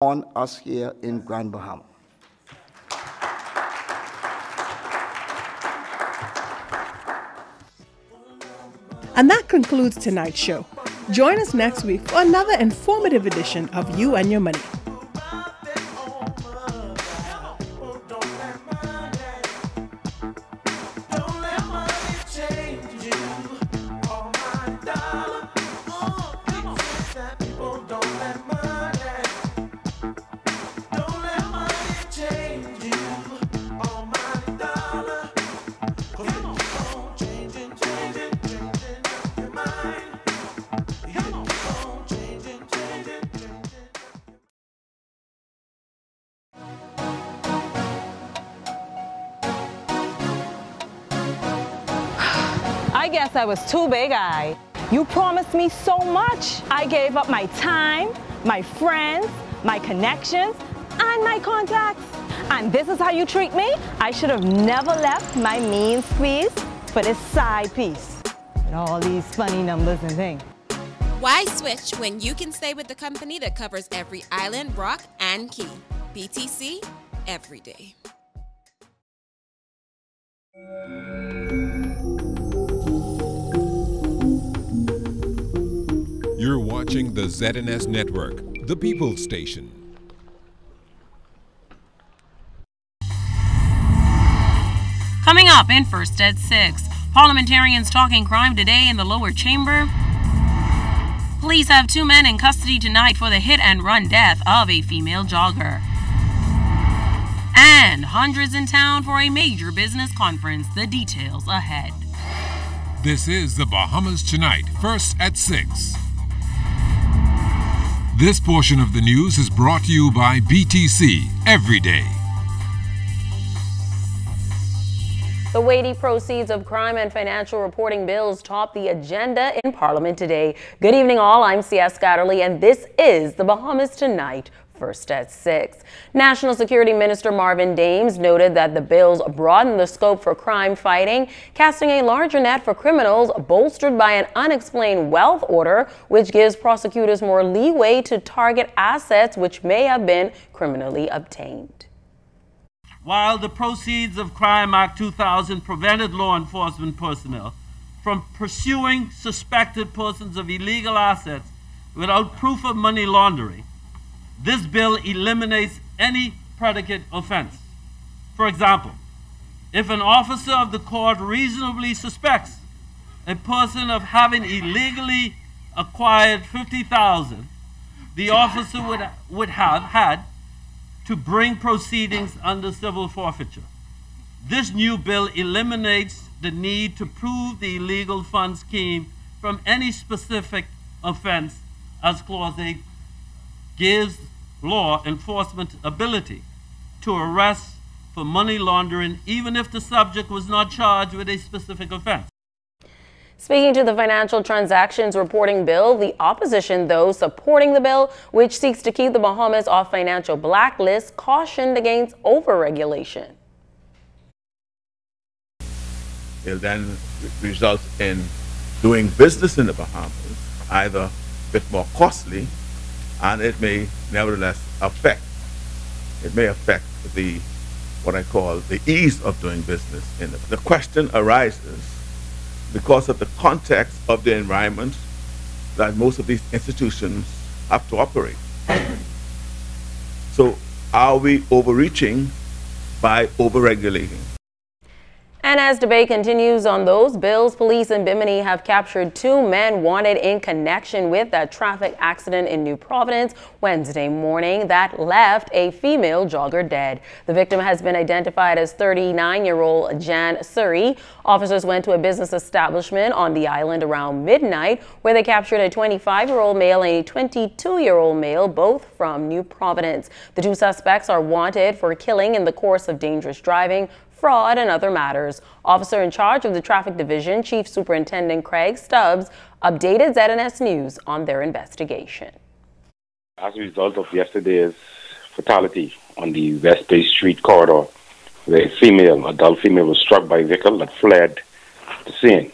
on us here in Grand Bahama. And that concludes tonight's show. Join us next week for another informative edition of You and Your Money. I guess I was too big-eyed. You promised me so much. I gave up my time, my friends, my connections, and my contacts. And this is how you treat me? I should have never left my mean squeeze for this side piece. And all these funny numbers and things. Why switch when you can stay with the company that covers every island, rock, and key? BTC, every day. You're watching the ZNS Network, the People's Station. Coming up in First at 6, parliamentarians talking crime today in the lower chamber. Police have 2 men in custody tonight for the hit-and-run death of a female jogger. And hundreds in town for a major business conference. The details ahead. This is the Bahamas Tonight, First at 6. This portion of the news is brought to you by BTC, every day. The weighty proceeds of crime and financial reporting bills top the agenda in Parliament today. Good evening all, I'm C.S. Scatterly and this is the Bahamas Tonight, First at 6. National Security Minister Marvin Dames noted that the bills broaden the scope for crime fighting, casting a larger net for criminals, bolstered by an unexplained wealth order, which gives prosecutors more leeway to target assets which may have been criminally obtained. While the Proceeds of Crime Act 2000 prevented law enforcement personnel from pursuing suspected persons of illegal assets without proof of money laundering, this bill eliminates any predicate offense. For example, if an officer of the court reasonably suspects a person of having illegally acquired $50,000, the officer would have had to bring proceedings under civil forfeiture. This new bill eliminates the need to prove the illegal funds came from any specific offense, as Clause 8 gives law enforcement ability to arrest for money laundering even if the subject was not charged with a specific offense. Speaking to the Financial Transactions Reporting Bill, the opposition, though supporting the bill, which seeks to keep the Bahamas off financial blacklists, cautioned against overregulation. It'll then result in doing business in the Bahamas either a bit more costly, and it may nevertheless affect what I call the ease of doing business in it. The question arises because of the context of the environment that most of these institutions have to operate. So are we overreaching by overregulating? And as debate continues on those bills, police in Bimini have captured 2 men wanted in connection with that traffic accident in New Providence Wednesday morning that left a female jogger dead. The victim has been identified as 39-year-old Jan Surrey. Officers went to a business establishment on the island around midnight where they captured a 25-year-old male and a 22-year-old male, both from New Providence. The 2 suspects are wanted for killing in the course of dangerous driving, fraud, and other matters. Officer in charge of the Traffic Division, Chief Superintendent Craig Stubbs, updated ZNS News on their investigation. As a result of yesterday's fatality on the West Bay Street corridor, where a adult female was struck by a vehicle that fled the scene,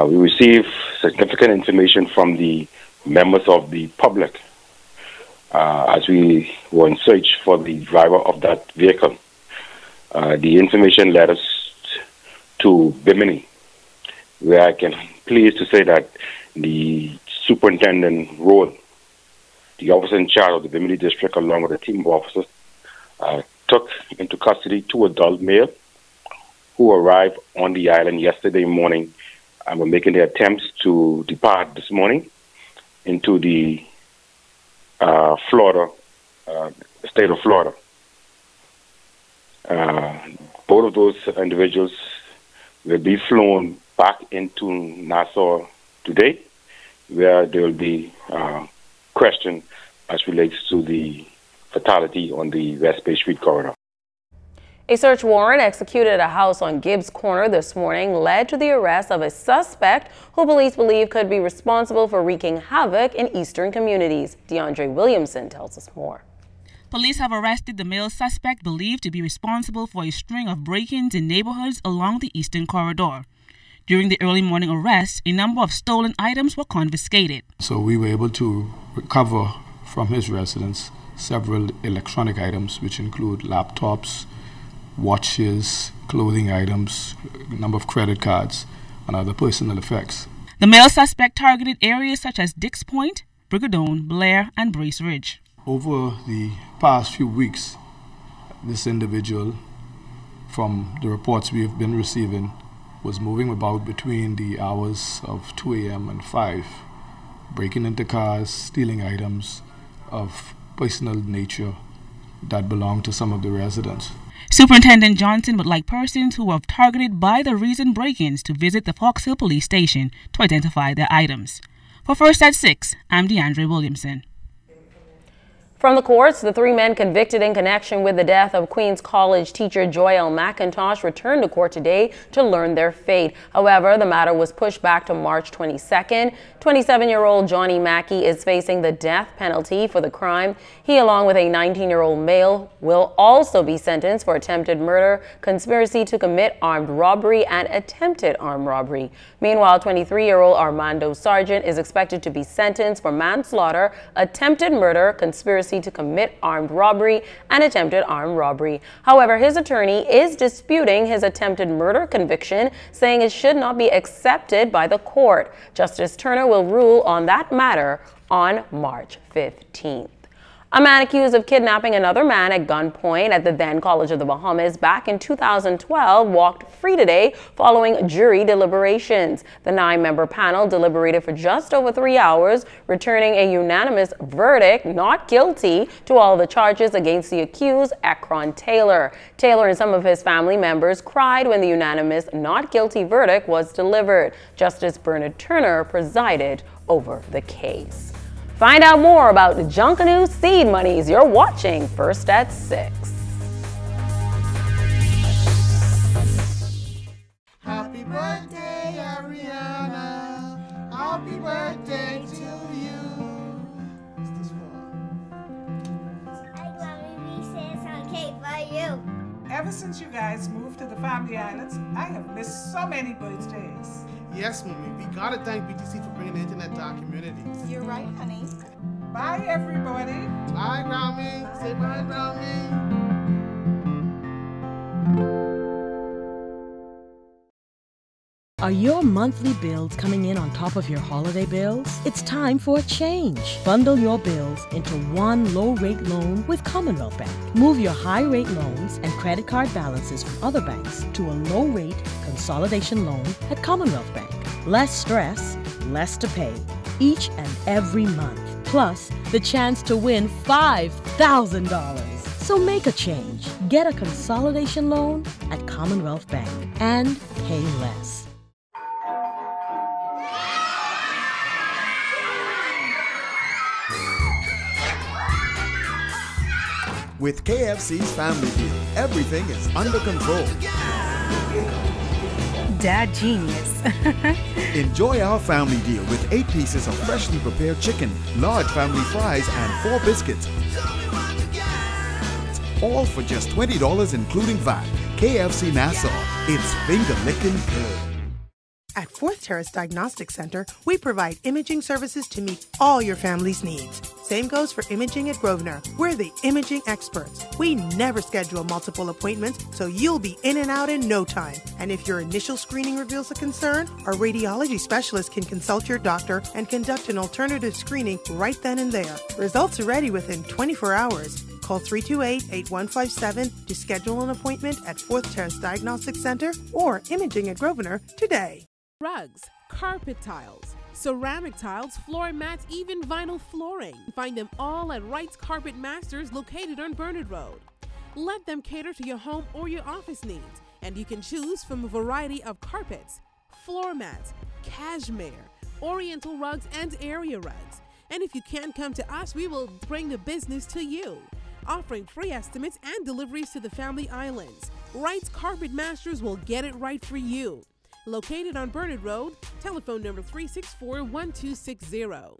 we received significant information from the members of the public as we were in search for the driver of that vehicle. The information led us to Bimini, where I can pleased to say that the superintendent role, the officer in charge of the Bimini district, along with a team of officers, took into custody 2 adult males who arrived on the island yesterday morning and were making their attempts to depart this morning into the Florida, state of Florida. Both of those individuals will be flown back into Nassau today, where they will be questioned as relates to the fatality on the West Bay Street corridor. A search warrant executed at a house on Gibbs Corner this morning led to the arrest of a suspect who police believe could be responsible for wreaking havoc in eastern communities. DeAndre Williamson tells us more. Police have arrested the male suspect believed to be responsible for a string of break-ins in neighborhoods along the eastern corridor. During the early morning arrest, a number of stolen items were confiscated. So we were able to recover from his residence several electronic items, which include laptops, watches, clothing items, a number of credit cards, and other personal effects. The male suspect targeted areas such as Dix Point, Brigadoon, Blair, and Brace Ridge. Over the past few weeks, this individual, from the reports we have been receiving, was moving about between the hours of 2 a.m. and 5, breaking into cars, stealing items of personal nature that belong to some of the residents. Superintendent Johnson would like persons who were targeted by the recent break-ins to visit the Fox Hill Police Station to identify their items. For First at 6, I'm DeAndre Williamson. From the courts, the 3 men convicted in connection with the death of Queens College teacher Joyelle McIntosh returned to court today to learn their fate. However, the matter was pushed back to March 22nd. 27-year-old Johnny Mackey is facing the death penalty for the crime. He, along with a 19-year-old male, will also be sentenced for attempted murder, conspiracy to commit armed robbery, and attempted armed robbery. Meanwhile, 23-year-old Armando Sargent is expected to be sentenced for manslaughter, attempted murder, conspiracy to commit armed robbery, and attempted armed robbery. However, his attorney is disputing his attempted murder conviction, saying it should not be accepted by the court. Justice Turner will rule on that matter on March 15th. A man accused of kidnapping another man at gunpoint at the then College of the Bahamas back in 2012 walked free today following jury deliberations. The 9-member panel deliberated for just over 3 hours, returning a unanimous verdict not guilty to all the charges against the accused, Akron Taylor. Taylor and some of his family members cried when the unanimous not guilty verdict was delivered. Justice Bernard Turner presided over the case. Find out more about the Junkanoo seed monies. You're watching First at 6. Happy birthday, Ariana. Happy birthday to you. What's this for? I want me to say some cake for you. Ever since you guys moved to the Family Islands, I have missed so many birthdays. Yes, Mommy. We gotta thank BTC for bringing the internet to our community. You're right, honey. Bye, everybody. Bye, Grammy. Say bye, Grammy. Are your monthly bills coming in on top of your holiday bills? It's time for a change. Bundle your bills into one low-rate loan with Commonwealth Bank. Move your high-rate loans and credit card balances from other banks to a low-rate consolidation loan at Commonwealth Bank. Less stress, less to pay, each and every month. Plus, the chance to win $5,000. So make a change. Get a consolidation loan at Commonwealth Bank and pay less. With KFC's Family Deal, everything is under control. Dad genius. Enjoy our family deal with 8 pieces of freshly prepared chicken, large family fries, and 4 biscuits. All for just $20 including VAT. KFC Nassau, it's finger-licking good. At Fourth Terrace Diagnostic Center, we provide imaging services to meet all your family's needs. Same goes for imaging at Grosvenor. We're the imaging experts. We never schedule multiple appointments, so you'll be in and out in no time. And if your initial screening reveals a concern, our radiology specialist can consult your doctor and conduct an alternative screening right then and there. Results are ready within 24 hours. Call 328-8157 to schedule an appointment at 4th Terrace Diagnostic Center or Imaging at Grosvenor today. Rugs, carpet tiles, ceramic tiles, floor mats, even vinyl flooring. Find them all at Wrights Carpet Masters located on Bernard Road. Let them cater to your home or your office needs, and you can choose from a variety of carpets, floor mats, cashmere, oriental rugs, and area rugs. And if you can't come to us, we will bring the business to you, offering free estimates and deliveries to the Family Islands. Wrights Carpet Masters will get it right for you. Located on Bernard Road, telephone number 364-1260.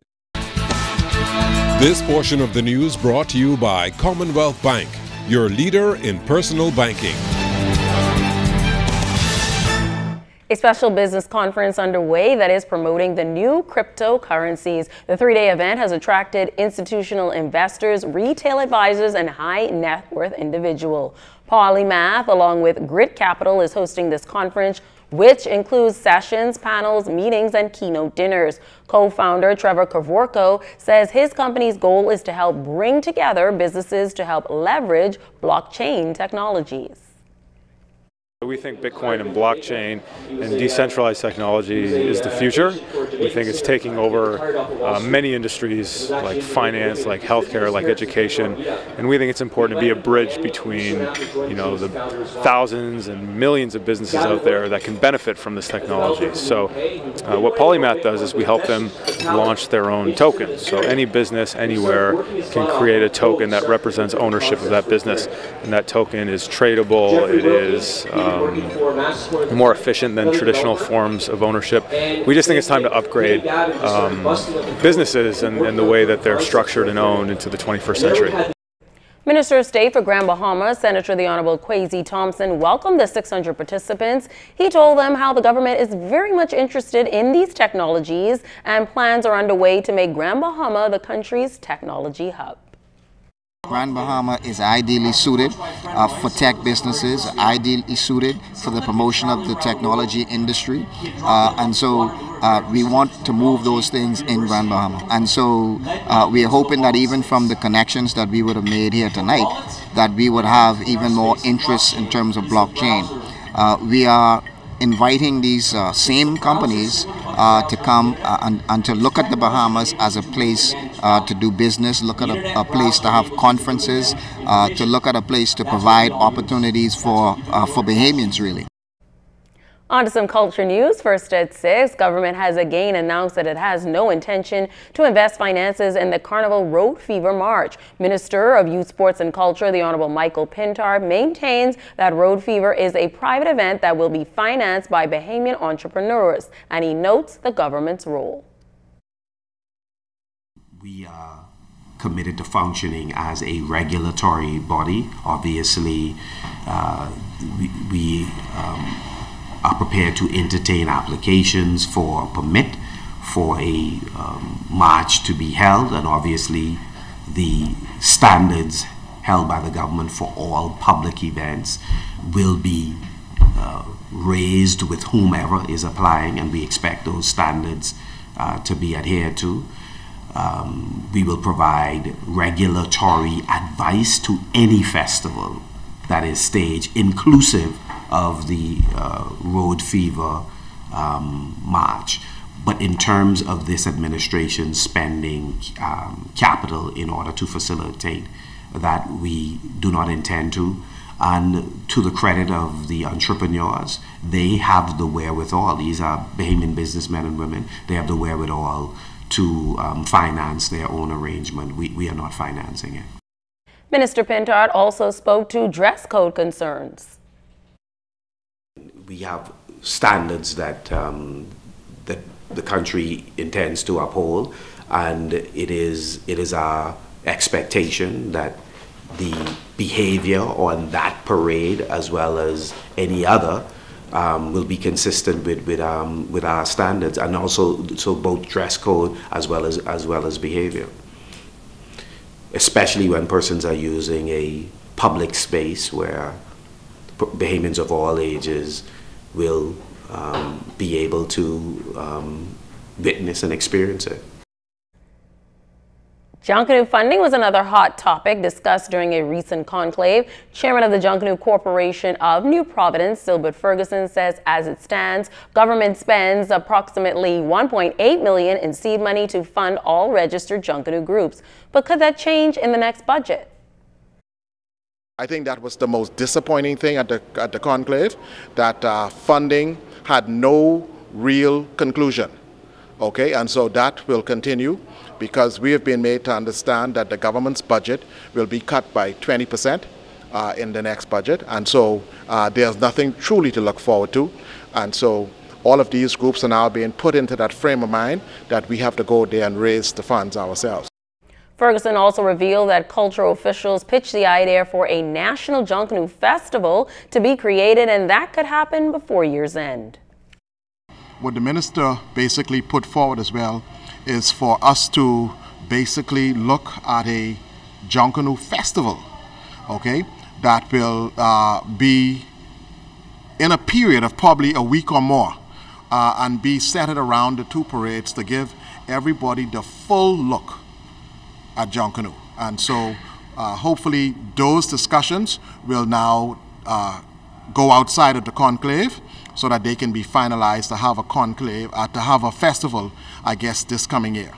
This portion of the news brought to you by Commonwealth Bank, your leader in personal banking. A special business conference underway that is promoting the new cryptocurrencies. The three-day event has attracted institutional investors, retail advisors, and high net worth individuals. Polymath, along with Grit Capital, is hosting this conference, which includes sessions, panels, meetings, and keynote dinners. Co-founder Trevor Kavorko says his company's goal is to help bring together businesses to help leverage blockchain technologies. We think Bitcoin and blockchain and decentralized technology is the future. We think it's taking over many industries like finance, like healthcare, like education, and we think it's important to be a bridge between, the thousands and millions of businesses out there that can benefit from this technology. So what Polymath does is we help them launch their own tokens. So any business anywhere can create a token that represents ownership of that business, and that token is tradable. It is more efficient than traditional forms of ownership. We just think it's time to upgrade businesses and the way that they're structured and owned into the 21st century. Minister of State for Grand Bahama, Senator the Honorable Kwesi Thompson, welcomed the 600 participants. He told them how the government is very much interested in these technologies and plans are underway to make Grand Bahama the country's technology hub. Grand Bahama is ideally suited for tech businesses, ideally suited for the promotion of the technology industry, and so we want to move those things in Grand Bahama. And so we are hoping that even from the connections that we would have made here tonight, that we would have even more interest in terms of blockchain. We are inviting these same companies to come and to look at the Bahamas as a place to do business, look at a place to have conferences, to look at a place to provide opportunities for Bahamians, really. On to some culture news. First at 6, government has again announced that it has no intention to invest finances in the Carnival Road Fever March. Minister of Youth, Sports and Culture, the Honorable Michael Pintar, maintains that Road Fever is a private event that will be financed by Bahamian entrepreneurs, and he notes the government's role. We are committed to functioning as a regulatory body. Obviously, we are prepared to entertain applications for a permit for a march to be held, and obviously the standards held by the government for all public events will be raised with whomever is applying, and we expect those standards to be adhered to. We will provide regulatory advice to any festival that is staged, inclusive of the Road Fever March. But in terms of this administration spending capital in order to facilitate that, we do not intend to. And to the credit of the entrepreneurs, they have the wherewithal. These are Bahamian businessmen and women. They have the wherewithal to finance their own arrangement. We are not financing it. Minister Pintard also spoke to dress code concerns. We have standards that that the country intends to uphold, and it is our expectation that the behavior on that parade, as well as any other, will be consistent with our standards, and also so both dress code as well as behavior. especially when persons are using a public space where Bahamians of all ages will be able to witness and experience it. Junkanoo funding was another hot topic discussed during a recent conclave. Chairman of the Junkanoo Corporation of New Providence, Silbert Ferguson, says as it stands, government spends approximately $1.8 million in seed money to fund all registered Junkanoo groups. But could that change in the next budget? I think that was the most disappointing thing at the conclave, that funding had no real conclusion. Okay, and so that will continue because we have been made to understand that the government's budget will be cut by 20% in the next budget, and so there's nothing truly to look forward to. And so all of these groups are now being put into that frame of mind that we have to go there and raise the funds ourselves. Ferguson also revealed that cultural officials pitched the idea for a national Junkanoo festival to be created, and that could happen before year's end. What the minister basically put forward as well is for us to basically look at a Junkanoo festival, okay, that will be in a period of probably a week or more and be centered around the two parades to give everybody the full look at Junkanoo. And so hopefully those discussions will now go outside of the conclave so that they can be finalized to have a conclave, to have a festival, I guess, this coming year.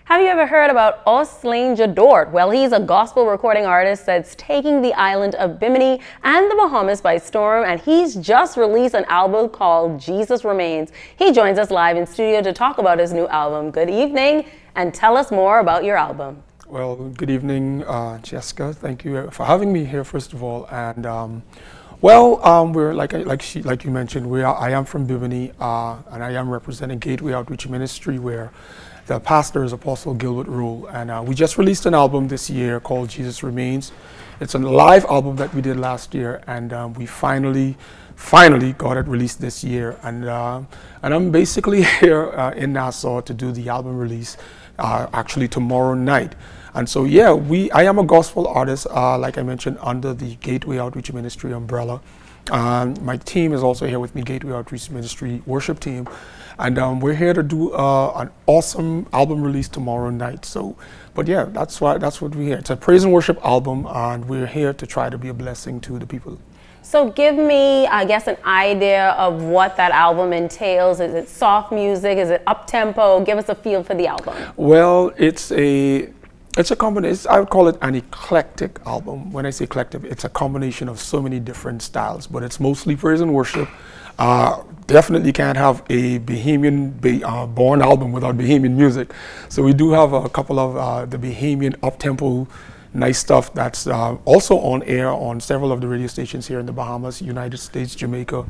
Have you ever heard about Oslane Jadort? Well, he's a gospel recording artist that's taking the island of Bimini and the Bahamas by storm, and he's just released an album called Jesus Remains. He joins us live in studio to talk about his new album. Good evening, and tell us more about your album. Well, good evening, Jessica. Thank you for having me here, first of all. And we're like you mentioned, I am from Bimini, and I am representing Gateway Outreach Ministry, where the pastor is Apostle Gilbert Rule. And we just released an album this year called Jesus Remains. It's a live album that we did last year, and we finally got it released this year. And I'm basically here in Nassau to do the album release, actually tomorrow night. And so, yeah, I am a gospel artist, like I mentioned, under the Gateway Outreach Ministry umbrella. My team is also here with me, Gateway Outreach Ministry worship team. And we're here to do an awesome album release tomorrow night. So, but yeah, that's what we're here. It's a praise and worship album, and we're here to try to be a blessing to the people. So give me, I guess, an idea of what that album entails. Is it soft music? Is it up-tempo? Give us a feel for the album. Well, it's a combination. I would call it an eclectic album. When I say eclectic, it's a combination of so many different styles, but it's mostly praise and worship. Definitely can't have a Bahamian born album without Bahamian music. So we do have a couple of the Bahamian up-tempo nice stuff that's also on air on several of the radio stations here in the Bahamas, United States, Jamaica.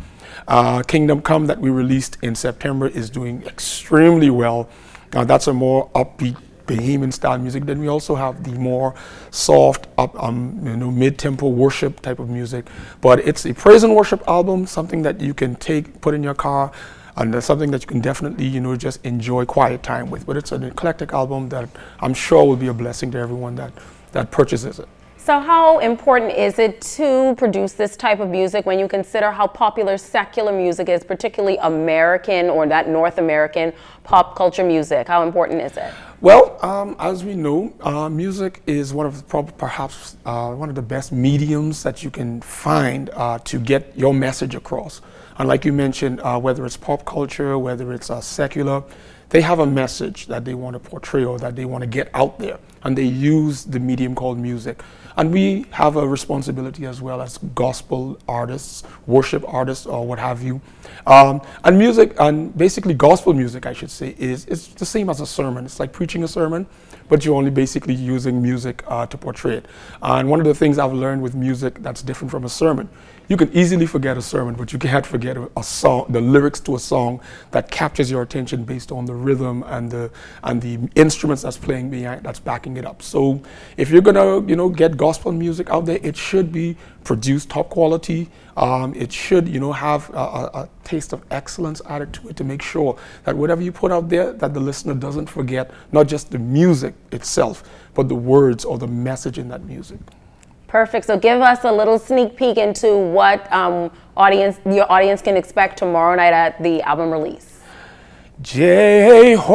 Kingdom Come that we released in September is doing extremely well. That's a more upbeat Bahamian style music. Then we also have the more soft, mid-tempo worship type of music. But it's a praise and worship album, something that you can put in your car, and something that you can definitely, just enjoy quiet time with. But it's an eclectic album that I'm sure will be a blessing to everyone that purchases it. So how important is it to produce this type of music when you consider how popular secular music is, particularly American or that North American pop culture music? How important is it? Well, as we know, music is one of the best mediums that you can find to get your message across. And like you mentioned, whether it's pop culture, whether it's secular, they have a message that they want to portray or that they want to get out there, and they use the medium called music. And we have a responsibility as well as gospel artists, worship artists, or what have you. And music, and basically gospel music, I should say, it's the same as a sermon. It's like preaching a sermon, but you're only basically using music to portray it. And one of the things I've learned with music that's different from a sermon, you can easily forget a sermon, but you can't forget a song, the lyrics to a song that captures your attention based on the rhythm and the instruments that's playing behind, that's backing backing it up. So if you're gonna, you know, get gospel music out there, it should be produced top quality. It should, you know, have a taste of excellence added to it to make sure that whatever you put out there, that the listener doesn't forget not just the music itself, but the words or the message in that music. Perfect. So give us a little sneak peek into what your audience can expect tomorrow night at the album release. Jehovah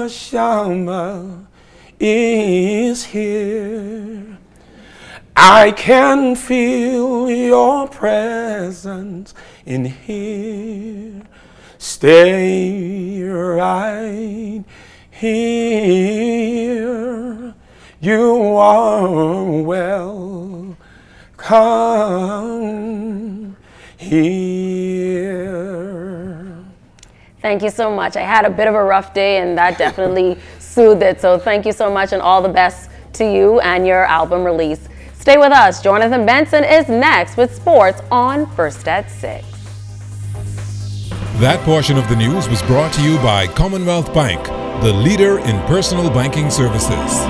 Shammah is here. I can feel your presence in here. Stay right here. You are welcome here. Thank you so much. I had a bit of a rough day and that definitely soothed it. So thank you so much and all the best to you and your album release. Stay with us. Jonathan Benson is next with sports on First at 6. That portion of the news was brought to you by Commonwealth Bank, the leader in personal banking services.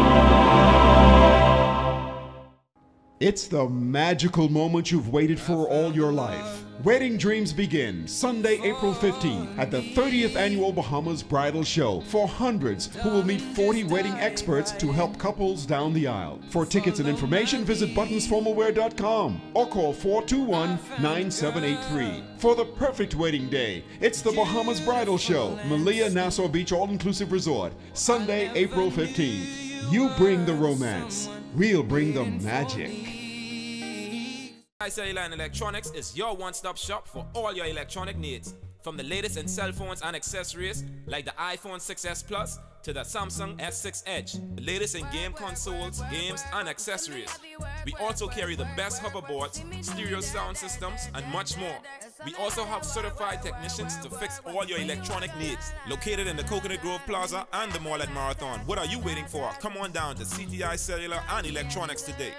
It's the magical moment you've waited for all your life. Wedding dreams begin Sunday, April 15th at the 30th Annual Bahamas Bridal Show for hundreds who will meet 40 wedding experts to help couples down the aisle. For tickets and information, visit buttonsformalwear.com or call 421-9783. For the perfect wedding day, it's the Bahamas Bridal Show, Malia Nassau Beach All-Inclusive Resort, Sunday, April 15th. You bring the romance. We'll bring the magic. Cellular and Electronics is your one-stop shop for all your electronic needs. From the latest in cell phones and accessories like the iPhone 6s Plus to the Samsung S6 Edge, the latest in game consoles, games and accessories. We also carry the best hoverboards, stereo sound systems and much more. We also have certified technicians to fix all your electronic needs. Located in the Coconut Grove Plaza and the Mall at Marathon. What are you waiting for? Come on down to CTI Cellular and Electronics today.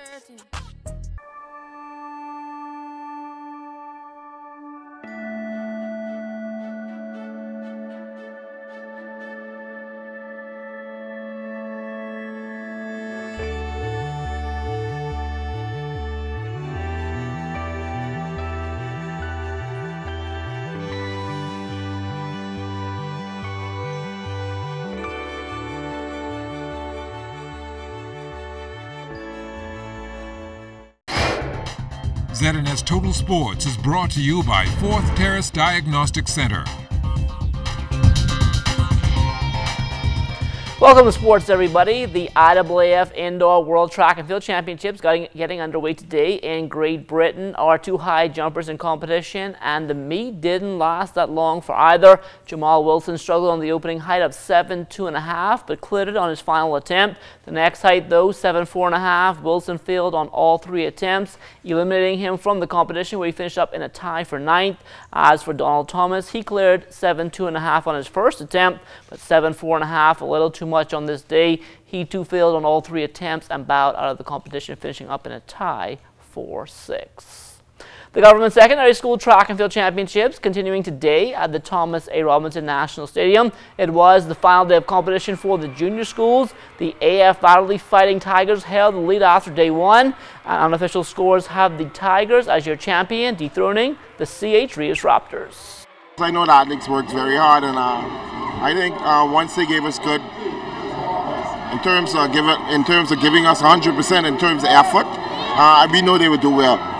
ZNS Total Sports is brought to you by 4th Terrace Diagnostic Center. Welcome to sports, everybody. The IAAF Indoor World Track and Field Championships getting underway today in Great Britain. Our two high jumpers in competition, and the meet didn't last that long for either. Jamal Wilson struggled on the opening height of 7.2.5, but cleared it on his final attempt. The next height, though, 7.4.5. Wilson failed on all three attempts, eliminating him from the competition, where he finished up in a tie for 9th. As for Donald Thomas, he cleared 7.2.5 on his first attempt, but 7.4.5, a little too much on this day. He too failed on all three attempts and bowed out of the competition, finishing up in a tie for 6th. The Government Secondary School Track and Field Championships continuing today at the Thomas A. Robinson National Stadium. It was the final day of competition for the junior schools. The AF Battleleaf Fighting Tigers held the lead after day 1. And unofficial scores have the Tigers as your champion, dethroning the CH Rios Raptors. I know the athletics worked very hard, and I think once they gave us good in terms of giving us 100% in terms of effort, we know they would do well.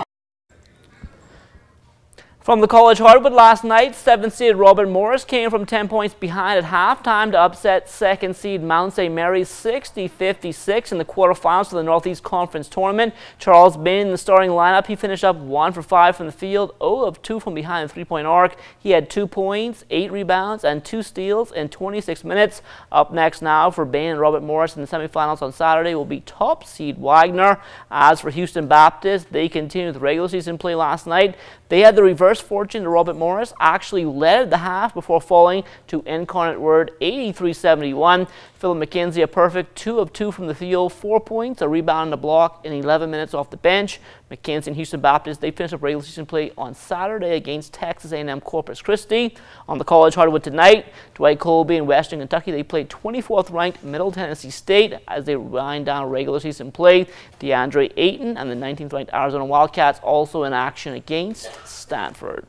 From the college hardwood last night, 7th seed Robert Morris came from 10 points behind at halftime to upset 2nd seed Mount St. Mary's 60-56 in the quarterfinals of the Northeast Conference Tournament. Charles Bain in the starting lineup, he finished up 1 for 5 from the field, 0 of 2 from behind the three-point arc. He had 2 points, 8 rebounds, and 2 steals in 26 minutes. Up next now for Bain and Robert Morris in the semifinals on Saturday will be top seed Wagner. As for Houston Baptist, they continued with regular season play last night. They had the reverse fortune to Robert Morris, actually led the half before falling to Incarnate Word 83-71. Philip McKenzie a perfect 2 of 2 from the field, 4 points, a rebound and a block in 11 minutes off the bench. McKenzie and Houston Baptist, they finished up regular season play on Saturday against Texas A&M Corpus Christi. On the college hardwood tonight, Dwight Colby and Western Kentucky, they played 24th ranked Middle Tennessee State as they wind down regular season play. DeAndre Ayton and the 19th ranked Arizona Wildcats also in action against Stanford.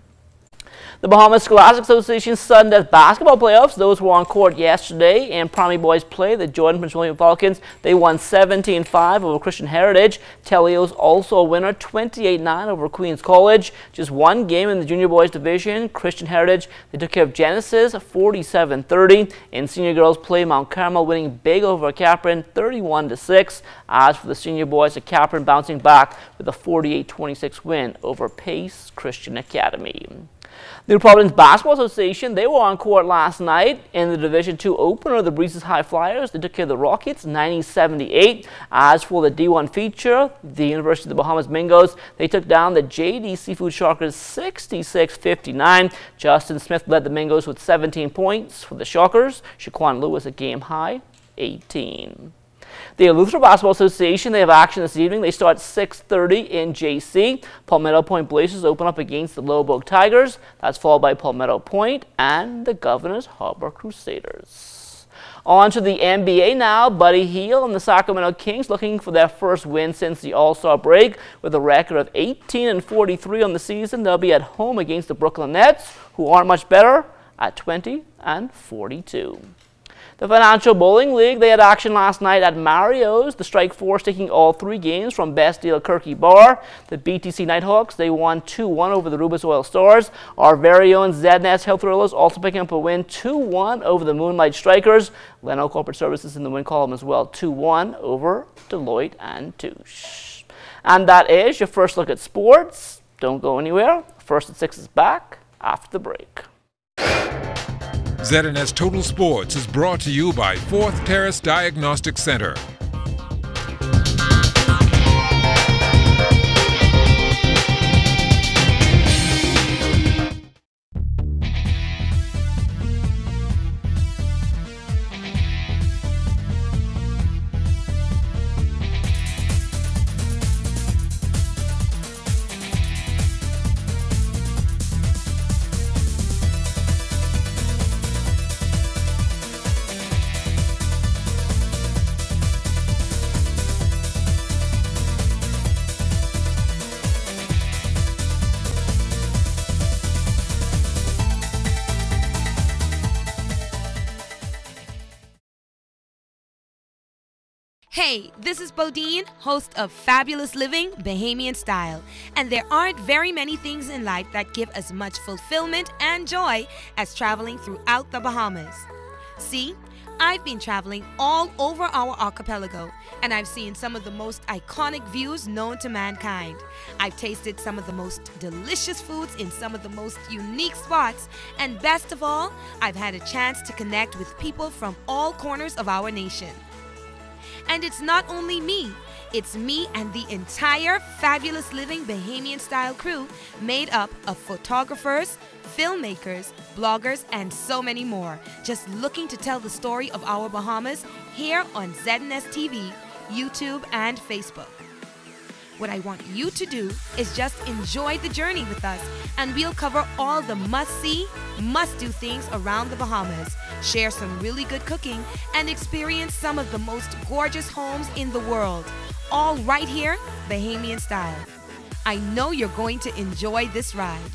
The Bahama Scholastic Association Sudden basketball playoffs, those were on court yesterday, and Primary Boys play. The Jordan Prince William Falcons, they won 17-5 over Christian Heritage. Telio's also a winner, 28-9 over Queens College. Just one game in the Junior Boys division. Christian Heritage, they took care of Genesis, 47-30. In Senior Girls play, Mount Carmel winning big over Capron, 31-6. As for the Senior Boys, Capron bouncing back with a 48-26 win over Pace Christian Academy. The New Providence Basketball Association, they were on court last night in the Division II opener. The Breezes High Flyers, they took care of the Rockets, 90-78. As for the D1 feature, the University of the Bahamas Mingos, they took down the JD Seafood Sharkers, 66-59. Justin Smith led the Mingos with 17 points. For the Sharkers, Shaquan Lewis a game high, 18. The Eleuthera Basketball Association, they have action this evening. They start 6:30 in JC. Palmetto Point Blazers open up against the Lowbrook Tigers. That's followed by Palmetto Point and the Governor's Harbor Crusaders. On to the NBA now. Buddy Hield and the Sacramento Kings looking for their first win since the All-Star break. With a record of 18-43 on the season, they'll be at home against the Brooklyn Nets, who aren't much better, at 20-42. The Financial Bowling League, they had action last night at Mario's. The Strike Force taking all 3 games from Best Deal Kirky Bar. The BTC Nighthawks, they won 2-1 over the Rubus Oil Stars. Our very own ZNS Hill Thrillers also picking up a win 2-1 over the Moonlight Strikers. Leno Corporate Services in the win column as well, 2-1 over Deloitte and Touche. And that is your first look at sports. Don't go anywhere. First at 6 is back after the break. ZNS Total Sports is brought to you by 4th Terrace Diagnostic Center. Hey, this is Bodine, host of Fabulous Living, Bahamian Style. And there aren't very many things in life that give as much fulfillment and joy as traveling throughout the Bahamas. See, I've been traveling all over our archipelago, and I've seen some of the most iconic views known to mankind. I've tasted some of the most delicious foods in some of the most unique spots, and best of all, I've had a chance to connect with people from all corners of our nation. And it's not only me, it's me and the entire Fabulous Living Bahamian Style crew made up of photographers, filmmakers, bloggers, and so many more, just looking to tell the story of our Bahamas here on ZNS TV, YouTube, and Facebook. What I want you to do is just enjoy the journey with us, and we'll cover all the must-see, must-do things around the Bahamas, share some really good cooking, and experience some of the most gorgeous homes in the world, all right here, Bahamian Style. I know you're going to enjoy this ride.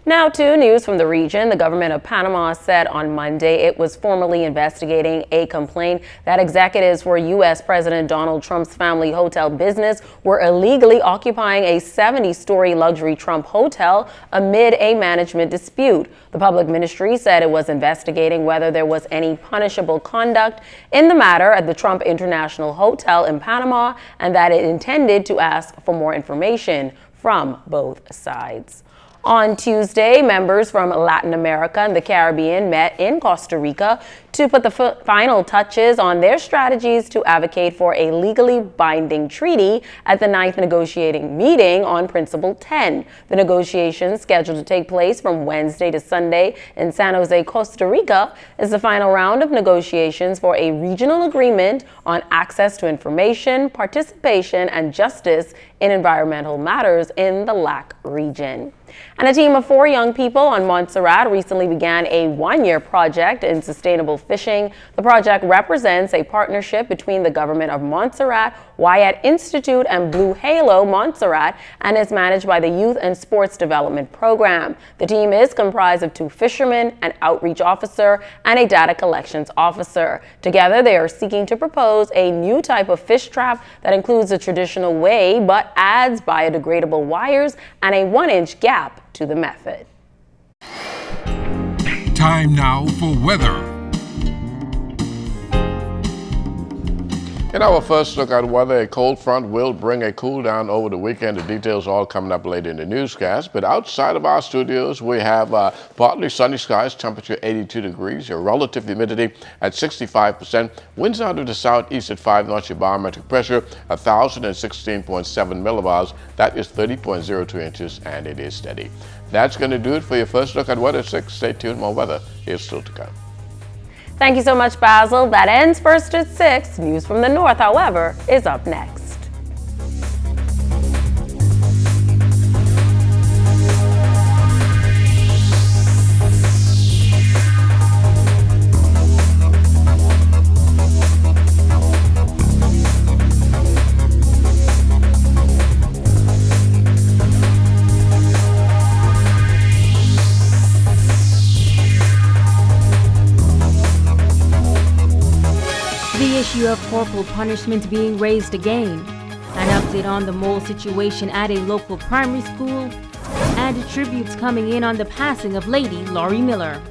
Now to news from the region. The government of Panama said on Monday it was formally investigating a complaint that executives for U.S. President Donald Trump's family hotel business were illegally occupying a 70-story luxury Trump hotel amid a management dispute. The public ministry said it was investigating whether there was any punishable conduct in the matter at the Trump International Hotel in Panama, and that it intended to ask for more information from both sides. On Tuesday, members from Latin America and the Caribbean met in Costa Rica to put the final touches on their strategies to advocate for a legally binding treaty at the 9th negotiating meeting on Principle 10. The negotiations, scheduled to take place from Wednesday to Sunday in San Jose, Costa Rica, is the final round of negotiations for a regional agreement on access to information, participation, and justice in environmental matters in the LAC region. And a team of 4 young people on Montserrat recently began a 1-year project in sustainable fishing. The project represents a partnership between the government of Montserrat, Wyatt Institute, and Blue Halo Montserrat, and is managed by the Youth and Sports Development Program. The team is comprised of 2 fishermen, an outreach officer, and a data collections officer. Together, they are seeking to propose a new type of fish trap that includes the traditional way but adds biodegradable wires and a 1-inch gap to the method. Time now for weather. In our first look at weather, a cold front will bring a cool down over the weekend. The details all coming up later in the newscast. But outside of our studios, we have partly sunny skies, temperature 82 degrees, a relative humidity at 65%, winds out of the southeast at 5 knots, your barometric pressure 1,016.7 millibars. That is 30.02 inches, and it is steady. That's going to do it for your first look at weather at 6. Stay tuned, more weather is still to come. Thank you so much, Basil. That ends First at 6. News from the North, however, is up next. The issue of corporal punishment being raised again, an update on the mole situation at a local primary school, and tributes coming in on the passing of Lady Laurie Miller.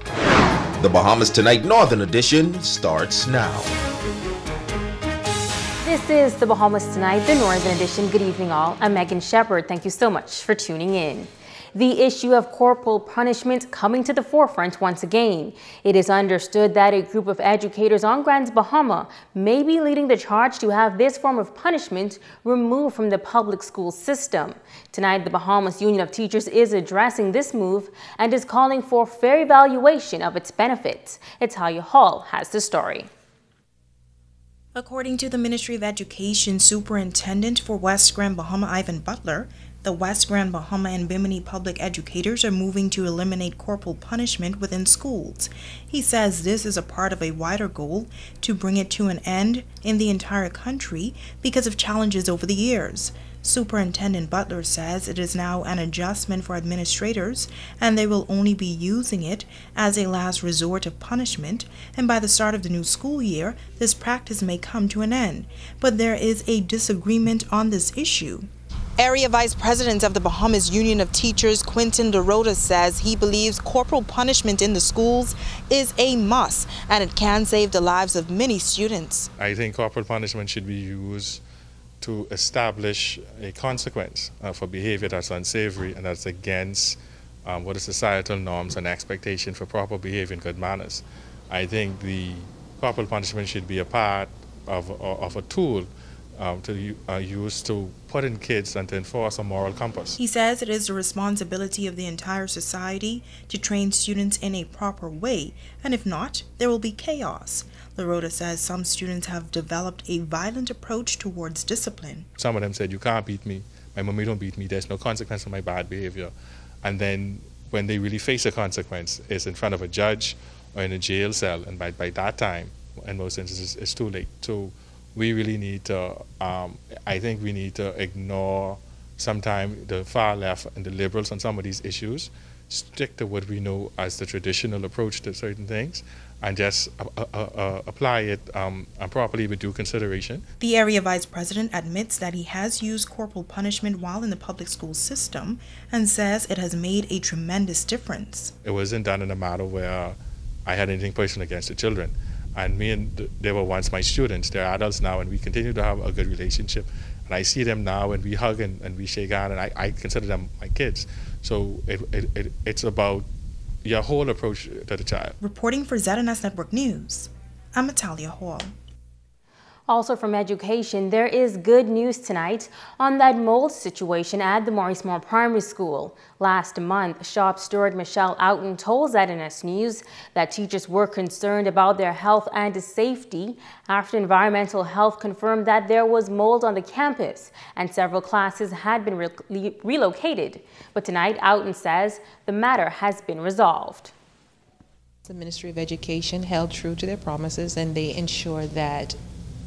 The Bahamas Tonight Northern Edition starts now. This is the Bahamas Tonight, the Northern Edition. Good evening all. I'm Megan Shepard. Thank you so much for tuning in. The issue of corporal punishment coming to the forefront once again. It is understood that a group of educators on Grand Bahama may be leading the charge to have this form of punishment removed from the public school system. Tonight, the Bahamas Union of Teachers is addressing this move and is calling for fair evaluation of its benefits. Talia Hall has the story. According to the Ministry of Education Superintendent for West Grand Bahama, Ivan Butler, the West Grand Bahama and Bimini public educators are moving to eliminate corporal punishment within schools. He says this is a part of a wider goal to bring it to an end in the entire country because of challenges over the years. Superintendent Butler says it is now an adjustment for administrators and they will only be using it as a last resort of punishment, and by the start of the new school year, this practice may come to an end. But there is a disagreement on this issue. Area Vice President of the Bahamas Union of Teachers, Quinton DeRota, says he believes corporal punishment in the schools is a must and it can save the lives of many students. I think corporal punishment should be used to establish a consequence for behavior that's unsavory and that's against what are societal norms and expectation for proper behavior and good manners. I think the corporal punishment should be a part of a tool to use to put in kids and to enforce a moral compass. He says it is the responsibility of the entire society to train students in a proper way, and if not, there will be chaos. LaRota says some students have developed a violent approach towards discipline. Some of them said, "You can't beat me, my mommy don't beat me, there's no consequence for my bad behavior." And then when they really face a consequence, it's in front of a judge or in a jail cell, and by that time, in most instances, it's too late. So we really need to, I think we need to ignore sometimes the far left and the liberals on some of these issues, stick to what we know as the traditional approach to certain things, and just apply it properly with due consideration. The area vice president admits that he has used corporal punishment while in the public school system and says it has made a tremendous difference. It wasn't done in a matter where I had anything personal against the children. And they were once my students. They're adults now, and we continue to have a good relationship. And I see them now, and we hug and we shake hands, and I consider them my kids. So it's about your whole approach to the child. Reporting for ZNS Network News, I'm Natalia Hall. Also from education, there is good news tonight on that mold situation at the Maurice-Moore Primary School. Last month, shop steward Michelle Outen told ZNS News that teachers were concerned about their health and safety after environmental health confirmed that there was mold on the campus and several classes had been relocated. But tonight, Outen says the matter has been resolved. The Ministry of Education held true to their promises, and they ensured that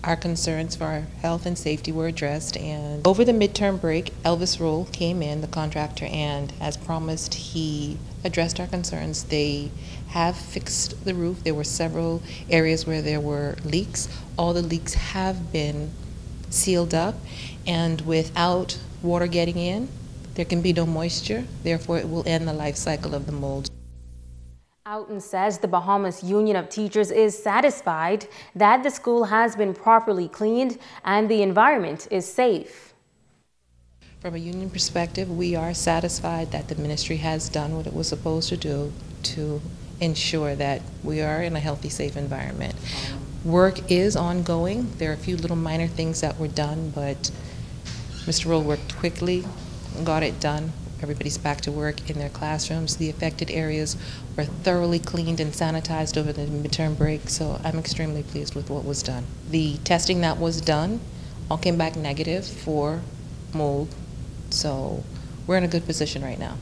our concerns for our health and safety were addressed. And over the midterm break, Elvis Roll came in, the contractor, and as promised, he addressed our concerns. They have fixed the roof. There were several areas where there were leaks. All the leaks have been sealed up, and without water getting in, there can be no moisture. Therefore, it will end the life cycle of the mold. Outen says the Bahamas Union of Teachers is satisfied that the school has been properly cleaned and the environment is safe. From a union perspective, we are satisfied that the ministry has done what it was supposed to do to ensure that we are in a healthy, safe environment. Work is ongoing. There are a few little minor things that were done, but Mr. Roll worked quickly and got it done. Everybody's back to work in their classrooms. The affected areas were thoroughly cleaned and sanitized over the midterm break, so I'm extremely pleased with what was done. The testing that was done all came back negative for mold, so we're in a good position right now.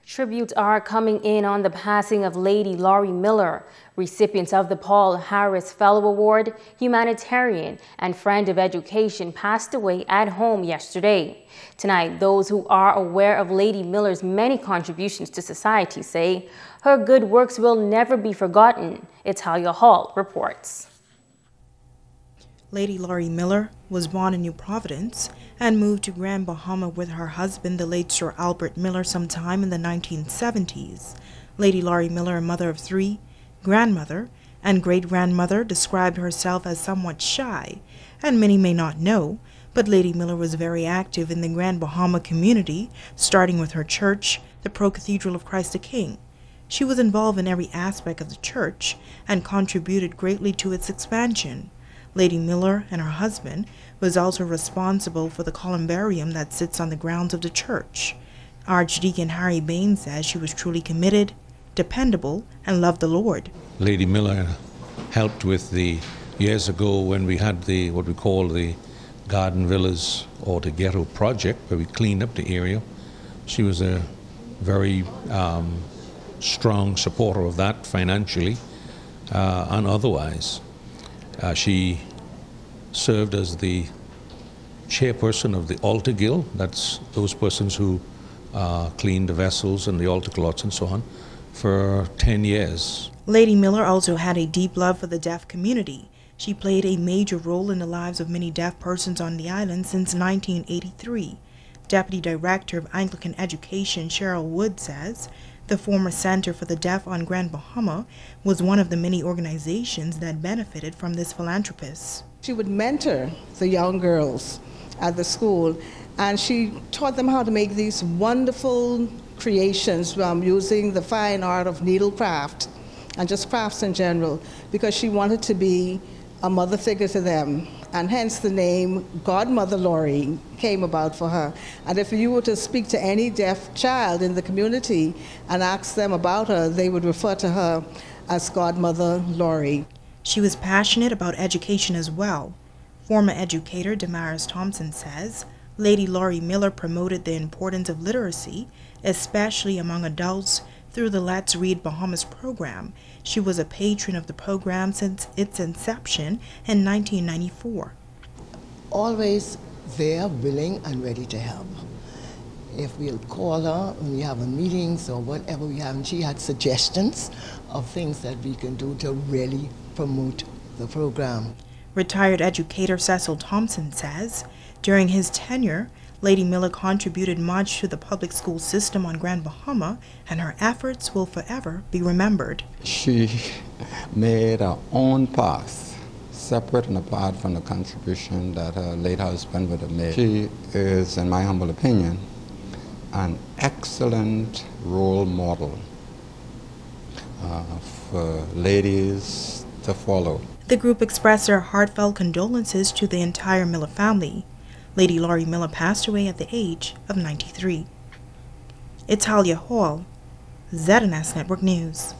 Tributes are coming in on the passing of Lady Laurie Miller, recipients of the Paul Harris Fellow Award, humanitarian and friend of education, passed away at home yesterday. Tonight, those who are aware of Lady Miller's many contributions to society say her good works will never be forgotten. Italia Hall reports. Lady Laurie Miller was born in New Providence and moved to Grand Bahama with her husband, the late Sir Albert Miller, sometime in the 1970s. Lady Laurie Miller, a mother of three, grandmother, and great-grandmother, described herself as somewhat shy, and many may not know, but Lady Miller was very active in the Grand Bahama community, starting with her church, the Pro-Cathedral of Christ the King. She was involved in every aspect of the church and contributed greatly to its expansion. Lady Miller and her husband was also responsible for the columbarium that sits on the grounds of the church. Archdeacon Harry Bain says she was truly committed, dependable, and loved the Lord. Lady Miller helped with the years ago when we had the what we call the garden villas or the ghetto project, where we cleaned up the area. She was a very strong supporter of that financially and otherwise. She served as the chairperson of the altar guild. That's those persons who clean the vessels and the altar cloths and so on, for 10 years. Lady Miller also had a deep love for the deaf community. She played a major role in the lives of many deaf persons on the island since 1983. Deputy Director of Anglican Education Cheryl Wood says the former Center for the Deaf on Grand Bahama was one of the many organizations that benefited from this philanthropist. She would mentor the young girls at the school, and she taught them how to make these wonderful creations using the fine art of needlecraft and just crafts in general, because she wanted to be a mother figure to them, and hence the name Godmother Laurie came about for her. And if you were to speak to any deaf child in the community and ask them about her, they would refer to her as Godmother Laurie. She was passionate about education as well. Former educator Damaris Thompson says Lady Laurie Miller promoted the importance of literacy, especially among adults, through the Let's Read Bahamas program. She was a patron of the program since its inception in 1994. Always there, willing and ready to help. If we'll call her when we have a meetings or whatever we have, and she had suggestions of things that we can do to really promote the program. Retired educator Cecil Thompson says during his tenure, Lady Miller contributed much to the public school system on Grand Bahama, and her efforts will forever be remembered. She made her own path, separate and apart from the contribution that her late husband would have made. She is, in my humble opinion, an excellent role model for ladies to follow. The group expressed their heartfelt condolences to the entire Miller family. Lady Laurie Miller passed away at the age of 93. Italia Hall, ZNS Network News.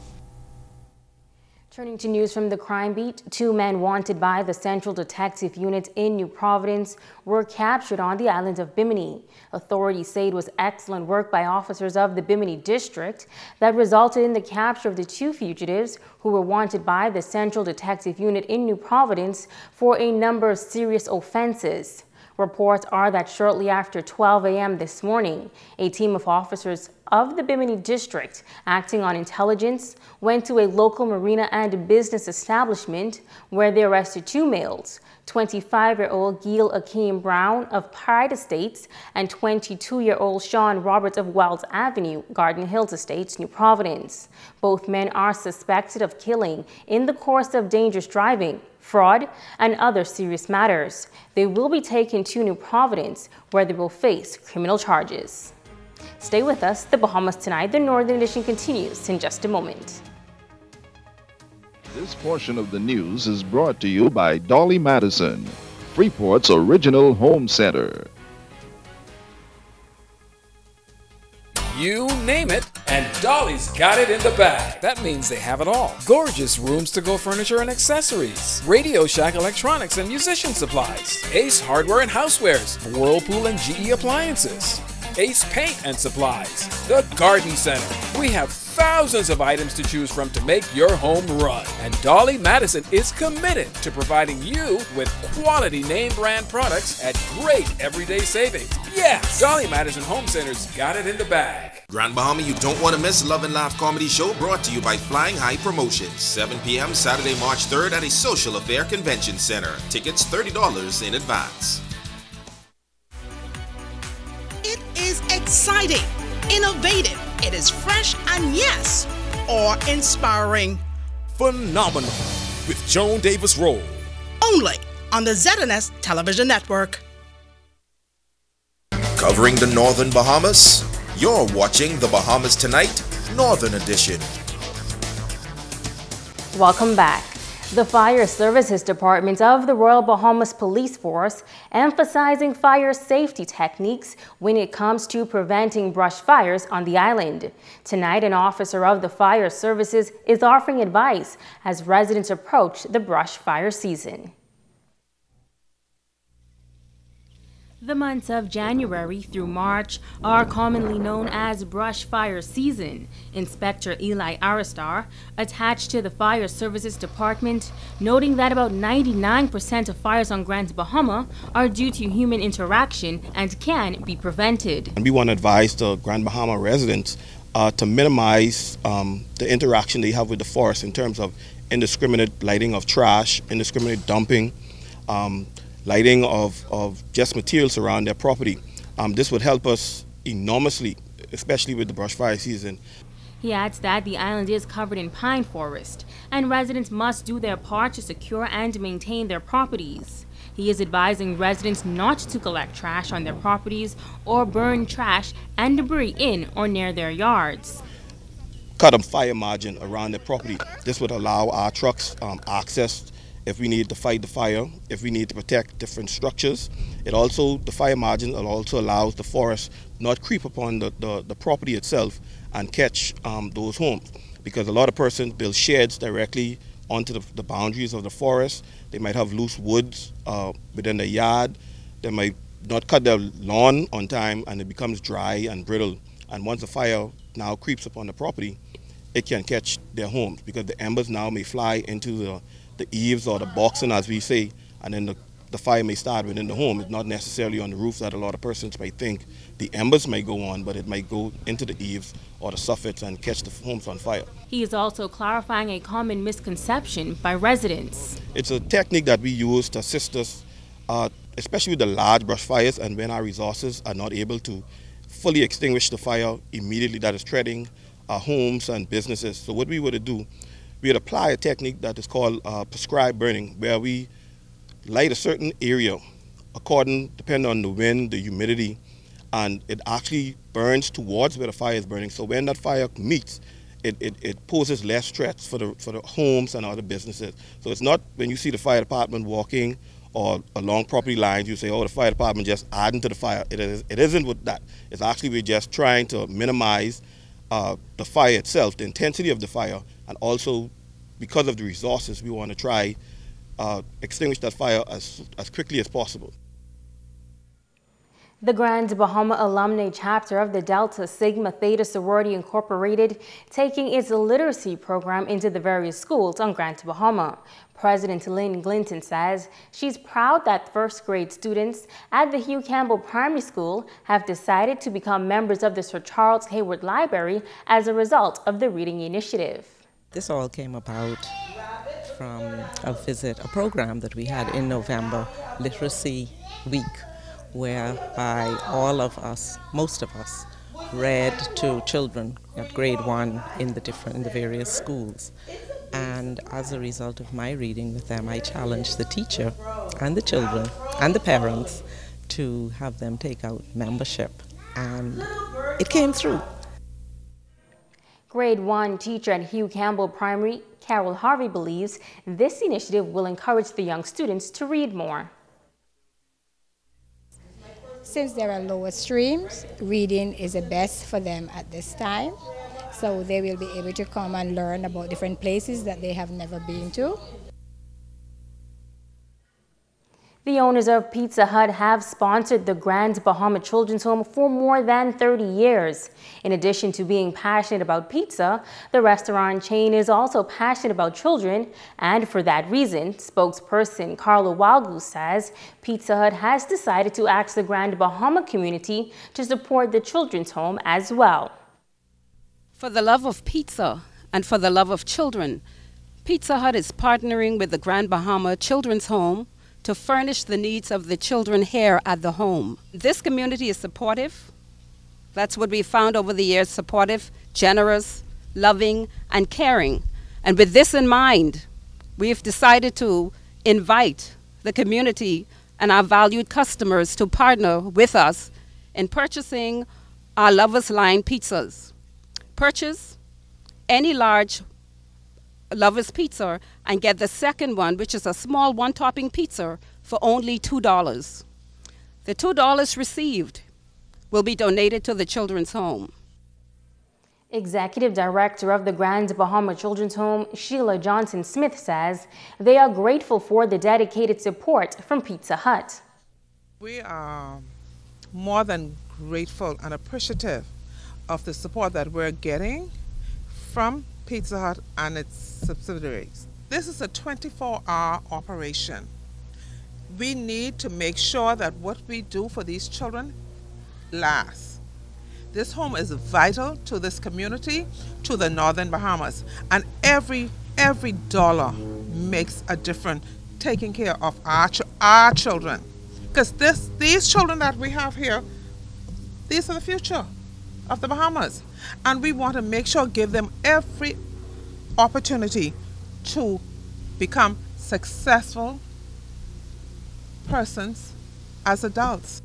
Turning to news from the crime beat, 2 men wanted by the Central Detective Unit in New Providence were captured on the island of Bimini. Authorities say it was excellent work by officers of the Bimini District that resulted in the capture of the 2 fugitives who were wanted by the Central Detective Unit in New Providence for a number of serious offenses. Reports are that shortly after 12 a.m. this morning, a team of officers of the Bimini District, acting on intelligence, went to a local marina and business establishment where they arrested 2 males, 25-year-old Gil Akeem Brown of Pride Estates and 22-year-old Sean Roberts of Wells Avenue, Garden Hills Estates, New Providence. Both men are suspected of killing in the course of dangerous driving, fraud, and other serious matters. They will be taken to New Providence, where they will face criminal charges. Stay with us. The Bahamas Tonight, the Northern Edition, continues in just a moment. This portion of the news is brought to you by Dolly Madison, Freeport's original home center. You name it, and Dolly's got it in the bag. That means they have it all. Gorgeous rooms to go furniture and accessories, Radio Shack electronics and musician supplies, Ace hardware and housewares, Whirlpool and GE appliances, Ace paint and supplies, the Garden Center. We have thousands of items to choose from to make your home run. And Dolly Madison is committed to providing you with quality name brand products at great everyday savings. Yes, Dolly Madison Home Center's got it in the bag. Grand Bahama, you don't want to miss Love and Laugh Comedy Show, brought to you by Flying High Promotions. 7 p.m. Saturday, March 3rd at a Social Affair Convention Center. Tickets $30 in advance. It is exciting, innovative, it is fresh, and yes, awe-inspiring. Phenomenal with Joan Davis Roll. Only on the ZNS Television Network. Covering the Northern Bahamas, you're watching the Bahamas Tonight, Northern Edition. Welcome back. The Fire Services Department of the Royal Bahamas Police Force emphasizing fire safety techniques when it comes to preventing brush fires on the island. Tonight, an officer of the Fire Services is offering advice as residents approach the brush fire season. The months of January through March are commonly known as brush fire season. Inspector Eli Aristar, attached to the Fire Services Department, noting that about 99% of fires on Grand Bahama are due to human interaction and can be prevented. And we want to advise the Grand Bahama residents to minimize the interaction they have with the forest in terms of indiscriminate lighting of trash, indiscriminate dumping, lighting of just materials around their property. This would help us enormously, especially with the brush fire season. He adds that the island is covered in pine forest, and residents must do their part to secure and maintain their properties. He is advising residents not to collect trash on their properties or burn trash and debris in or near their yards. Cut a fire margin around their property. This would allow our trucks access if we need to fight the fire, if we need to protect different structures. The fire margin also allows the forest not creep upon the property itself and catch those homes. Because a lot of persons build sheds directly onto the boundaries of the forest. They might have loose woods within their yard. They might not cut their lawn on time and it becomes dry and brittle. And once the fire now creeps upon the property, it can catch their homes because the embers now may fly into the eaves or the boxing, as we say, and then the fire may start within the home. It's not necessarily on the roof that a lot of persons might think. The embers may go on, but it might go into the eaves or the soffits and catch the homes on fire. He is also clarifying a common misconception by residents. It's a technique that we use to assist us, especially with the large brush fires and when our resources are not able to fully extinguish the fire immediately that is threatening our homes and businesses. So what we would do, we would apply a technique that is called prescribed burning, where we light a certain area depending on the wind, the humidity, and it actually burns towards where the fire is burning. So when that fire meets, it poses less threats for the homes and other businesses. So it's not when you see the fire department walking or along property lines, you say, oh, the fire department just adding to the fire. It isn't with that. It's actually we're just trying to minimize the fire itself, the intensity of the fire, and also because of the resources, we want to try extinguish that fire as quickly as possible. The Grand Bahama Alumni Chapter of the Delta Sigma Theta Sorority Incorporated taking its literacy program into the various schools on Grand Bahama. President Lynn Glinton says she's proud that first grade students at the Hugh Campbell Primary School have decided to become members of the Sir Charles Hayward Library as a result of the reading initiative. This all came about from a program that we had in November, Literacy Week, whereby all of us, most of us, read to children at grade 1 in the various schools. And as a result of my reading with them, I challenged the teacher and the children and the parents to have them take out membership. And it came through. Grade 1 teacher at Hugh Campbell Primary, Carol Harvey, believes this initiative will encourage the young students to read more. Since there are lower streams, reading is the best for them at this time. So they will be able to come and learn about different places that they have never been to. The owners of Pizza Hut have sponsored the Grand Bahama Children's Home for more than 30 years. In addition to being passionate about pizza, the restaurant chain is also passionate about children, and for that reason, spokesperson Carla Walgu says Pizza Hut has decided to ask the Grand Bahama community to support the Children's Home as well. For the love of pizza and for the love of children, Pizza Hut is partnering with the Grand Bahama Children's Home to furnish the needs of the children here at the home. This community is supportive. That's what we found over the years, supportive, generous, loving, and caring. And with this in mind, we've decided to invite the community and our valued customers to partner with us in purchasing our Lovers Line pizzas. Purchase any large Lover's Pizza and get the second one, which is a small one-topping pizza, for only $2. The $2 received will be donated to the Children's Home. Executive Director of the Grand Bahama Children's Home, Sheila Johnson-Smith, says they are grateful for the dedicated support from Pizza Hut. We are more than grateful and appreciative of the support that we're getting from Pizza Hut and its subsidiaries. This is a 24-hour operation. We need to make sure that what we do for these children lasts. This home is vital to this community, to the Northern Bahamas, and every dollar makes a difference taking care of our children. Because these children that we have here, these are the future of the Bahamas, and we want to make sure give them every opportunity to become successful persons as adults.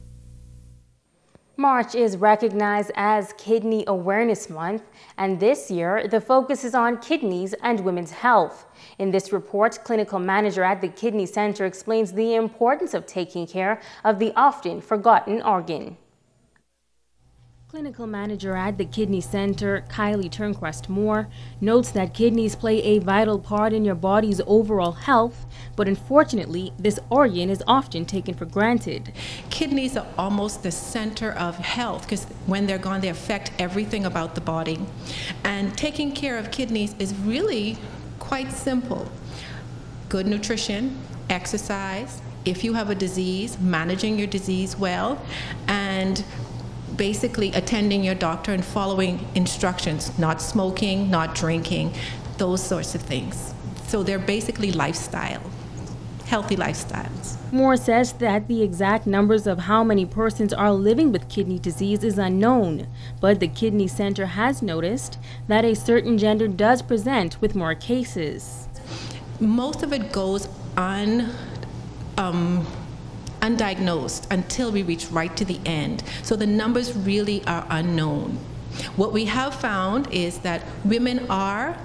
March is recognized as Kidney Awareness Month, and this year the focus is on kidneys and women's health. In this report, clinical manager at the Kidney Center explains the importance of taking care of the often forgotten organ. Clinical manager at the Kidney Center, Kylie Turnquest Moore, notes that kidneys play a vital part in your body's overall health, but unfortunately, this organ is often taken for granted. Kidneys are almost the center of health because when they're gone, they affect everything about the body. And taking care of kidneys is really quite simple. Good nutrition, exercise, if you have a disease, managing your disease well, and basically attending your doctor and following instructions, not smoking, not drinking, those sorts of things. So they're basically lifestyle, healthy lifestyles. Moore says that the exact numbers of how many persons are living with kidney disease is unknown, but the Kidney Center has noticed that a certain gender does present with more cases. Most of it goes undiagnosed until we reach right to the end. So the numbers really are unknown. What we have found is that women are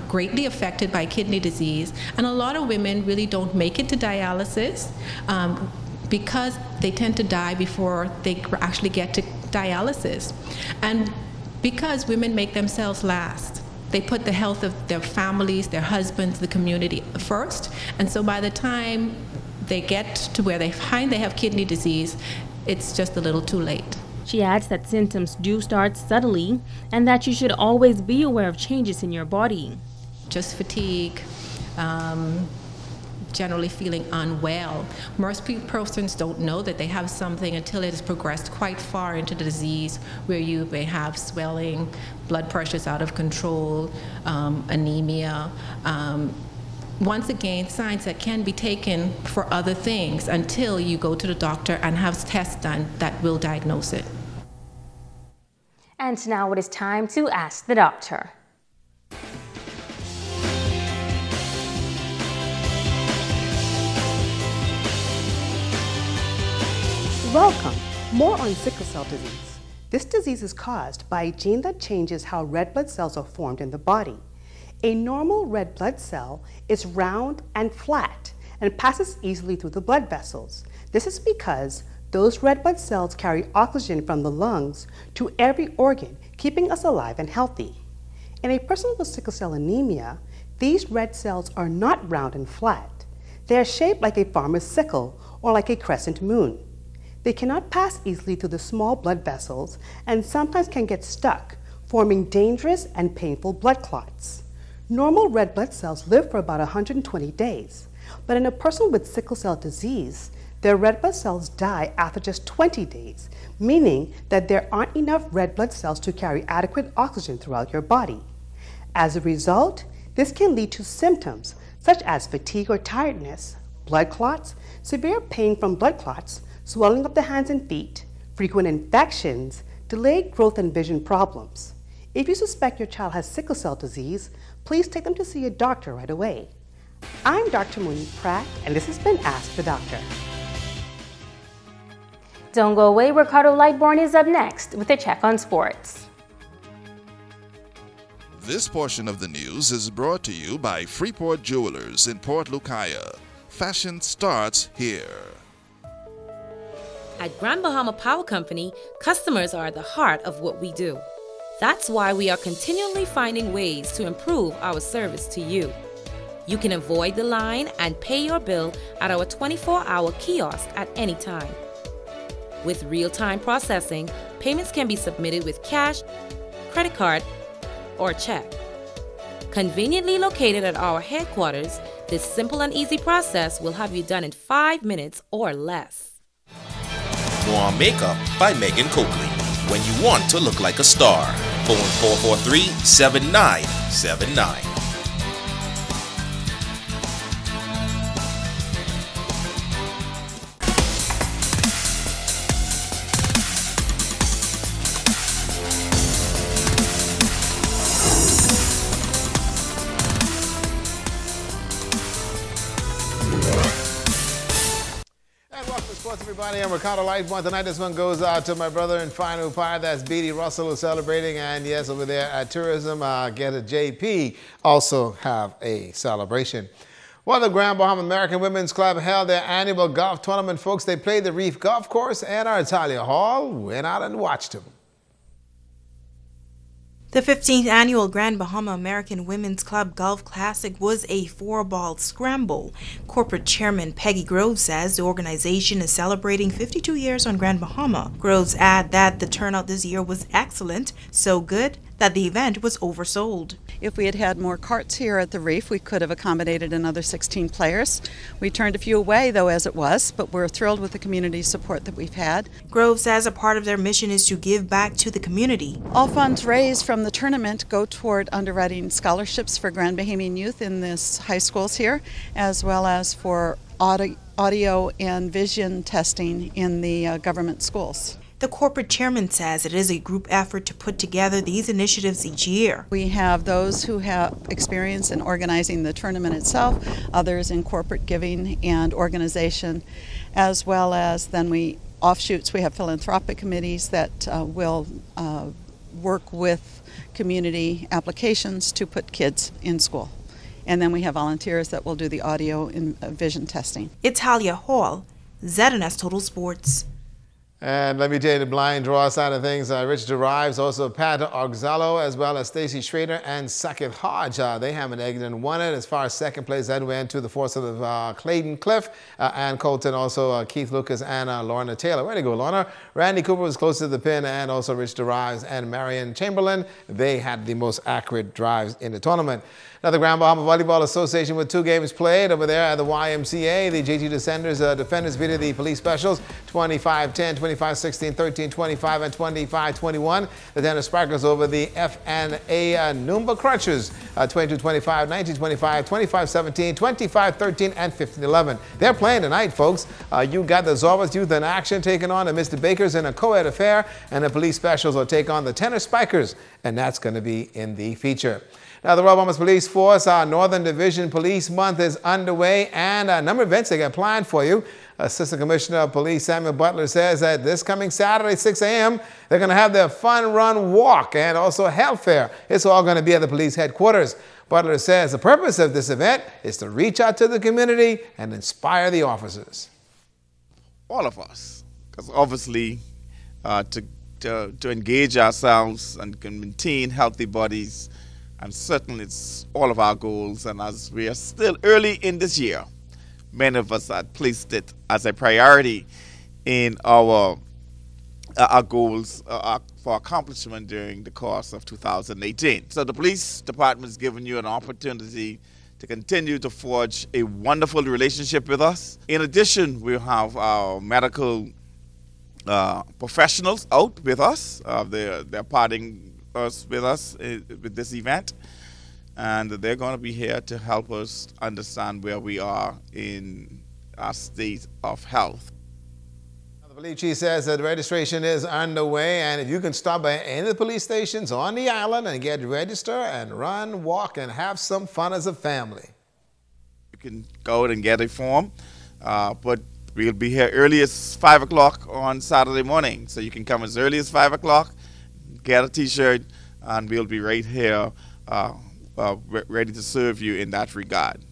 greatly affected by kidney disease, and a lot of women really don't make it to dialysis because they tend to die before they actually get to dialysis. And because women make themselves last, they put the health of their families, their husbands, the community first, and so by the time they get to where they find they have kidney disease, it's just a little too late. She adds that symptoms do start subtly and that you should always be aware of changes in your body. Just fatigue, generally feeling unwell. Most persons don't know that they have something until it has progressed quite far into the disease, where you may have swelling, blood pressure's out of control, anemia. Once again, signs that can be taken for other things until you go to the doctor and have tests done that will diagnose it. And now it is time to ask the doctor. Welcome. More on sickle cell disease. This disease is caused by a gene that changes how red blood cells are formed in the body. A normal red blood cell is round and flat and passes easily through the blood vessels. This is because those red blood cells carry oxygen from the lungs to every organ, keeping us alive and healthy. In a person with sickle cell anemia, these red cells are not round and flat. They are shaped like a farmer's sickle or like a crescent moon. They cannot pass easily through the small blood vessels and sometimes can get stuck, forming dangerous and painful blood clots. Normal red blood cells live for about 120 days, but in a person with sickle cell disease, their red blood cells die after just 20 days, meaning that there aren't enough red blood cells to carry adequate oxygen throughout your body. As a result, this can lead to symptoms such as fatigue or tiredness, blood clots, severe pain from blood clots, swelling of the hands and feet, frequent infections, delayed growth and vision problems. If you suspect your child has sickle cell disease, please take them to see a doctor right away. I'm Dr. Monique Pratt, and this has been Ask the Doctor. Don't go away, Ricardo Lightbourne is up next with a check on sports. This portion of the news is brought to you by Freeport Jewelers in Port Lucaya. Fashion starts here. At Grand Bahama Power Company, customers are at the heart of what we do. That's why we are continually finding ways to improve our service to you. You can avoid the line and pay your bill at our 24-hour kiosk at any time. With real-time processing, payments can be submitted with cash, credit card, or check. Conveniently located at our headquarters, this simple and easy process will have you done in 5 minutes or less. More Makeup by Megan Coakley. When you want to look like a star. Phone 443-7979. Everybody, I'm Ricardo Lightbourne. Tonight this one goes out to my brother in Fine Empire. That's Beatty Russell who's celebrating. And yes, over there at Tourism, get a JP, also have a celebration. Well, the Grand Bahama American Women's Club held their annual golf tournament, folks. They played the Reef Golf Course, and our Italia Hall went out and watched them. The 15th annual Grand Bahama American Women's Club Golf Classic was a 4-ball scramble. Corporate Chairman Peggy Groves says the organization is celebrating 52 years on Grand Bahama. Groves adds that the turnout this year was excellent, so good that the event was oversold. If we had had more carts here at the Reef, we could have accommodated another 16 players. We turned a few away, though, as it was, but we're thrilled with the community support that we've had. Grove says a part of their mission is to give back to the community. All funds raised from the tournament go toward underwriting scholarships for Grand Bahamian youth in this high schools here, as well as for audio and vision testing in the government schools. The corporate chairman says it is a group effort to put together these initiatives each year. We have those who have experience in organizing the tournament itself, others in corporate giving and organization, as well as then we have philanthropic committees that will work with community applications to put kids in school. And then we have volunteers that will do the audio and vision testing. It's Talia Hall, ZNS Total Sports. And let me tell you the blind draw side of things. Rich derives, also Pat Oxalo, as well as Stacey Schrader and Sackett Hodge. They haven't egged and won it. As far as second place, that went to the force of Clayton Cliff and Colton, also Keith Lucas and Lorna Taylor. Way to go, Lorna. Randy Cooper was close to the pin, and also Rich derives and Marion Chamberlain. They had the most accurate drives in the tournament. Now, the Grand Bahama Volleyball Association with 2 games played over there at the YMCA. The JT defenders beat the police specials 25-10, 25-16, 13-25, and 25-21. The tennis sparkles over the FNA Noomba Crunchers 22-25, 19-25, 25-17, 25-13, and 15-11. They're playing tonight, folks. You got the Zorba's Youth in Action taking on the Mr. Bakers in a co-ed affair, and the police specials will take on the tennis spikers, and that's going to be in the feature. Now, the Royal Bahamas Police Force, our Northern Division Police Month is underway, and a number of events they got planned for you. Assistant Commissioner of Police Samuel Butler says that this coming Saturday, 6 a.m., they're going to have their fun run walk and also health fair. It's all going to be at the police headquarters. Butler says the purpose of this event is to reach out to the community and inspire the officers. All of us, because obviously to engage ourselves and maintain healthy bodies, and certainly it's all of our goals. And as we are still early in this year, many of us had placed it as a priority in our goals for accomplishment during the course of 2018. So the police department has given you an opportunity to continue to forge a wonderful relationship with us. In addition, we have our medical professionals out with us. They're parting with us with this event, and they're going to be here to help us understand where we are in our state of health. The police chief says that registration is underway, and if you can stop by any of the police stations on the island and get registered and run, walk, and have some fun as a family. You can go out and get a form, but we'll be here early as 5 o'clock on Saturday morning, so you can come as early as 5 o'clock, get a t-shirt, and we'll be right here ready to serve you in that regard.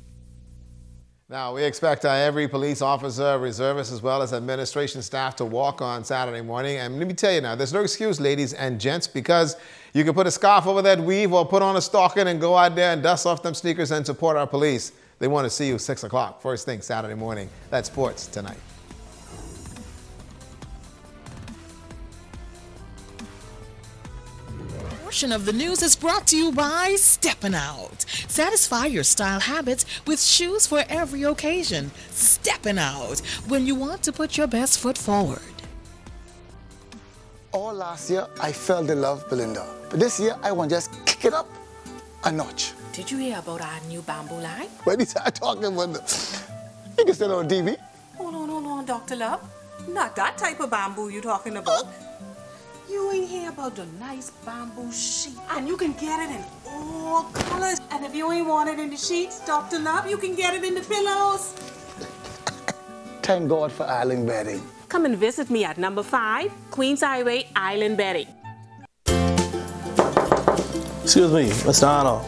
Now, we expect every police officer, reservist, as well as administration staff to walk on Saturday morning. And let me tell you now, there's no excuse, ladies and gents, because you can put a scarf over that weave or put on a stocking and go out there and dust off them sneakers and support our police. They want to see you 6 o'clock, first thing Saturday morning. That's sports tonight. Portion of the news is brought to you by Steppin' Out. Satisfy your style habits with shoes for every occasion. Steppin' Out, when you want to put your best foot forward. All last year, I fell in love with Belinda. But this year, I want to just kick it up a notch. Did you hear about our new bamboo line? When you start talking about you can sell it on TV. Hold on, Dr. Love. Not that type of bamboo you're talking about. You ain't hear about the nice bamboo sheet. And you can get it in all colors. And if you ain't want it in the sheets, Dr. Love, you can get it in the pillows. Thank God for island bedding. Come and visit me at number 5, Queens Highway, Island Bedding. Excuse me, Mr. Arnold.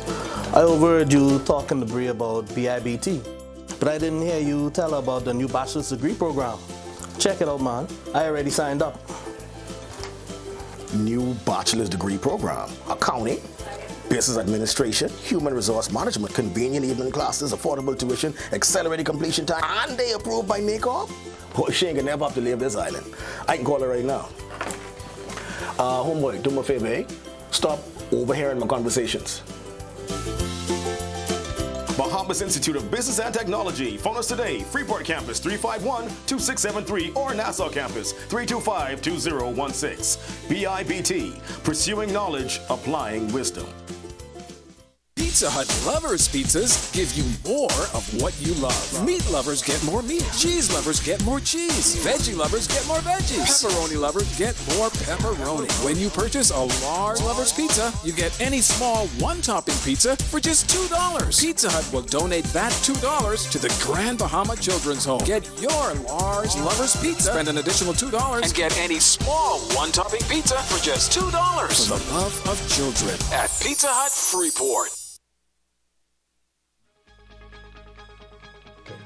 I overheard you talking to Bree about BIBT, but I didn't hear you tell her about the new bachelor's degree program. Check it out, man. I already signed up. New bachelor's degree program. Accounting, business administration, human resource management, convenient evening classes, affordable tuition, accelerated completion time, and they approved by NACOP. Boy, she ain't gonna never have to leave this island. I can call her right now. Homeboy, do me a favor, eh? Stop overhearing my conversations. Bahamas Institute of Business and Technology. Phone us today. Freeport Campus 351-2673 or Nassau Campus 325-2016. BIBT, pursuing knowledge, applying wisdom. Pizza Hut Lovers Pizzas give you more of what you love. Meat lovers get more meat. Cheese lovers get more cheese. Veggie lovers get more veggies. Pepperoni lovers get more pepperoni. When you purchase a large Lovers Pizza, you get any small one-topping pizza for just $2. Pizza Hut will donate that $2 to the Grand Bahama Children's Home. Get your large Lovers Pizza, spend an additional $2, and get any small one-topping pizza for just $2. For the love of children at Pizza Hut Freeport.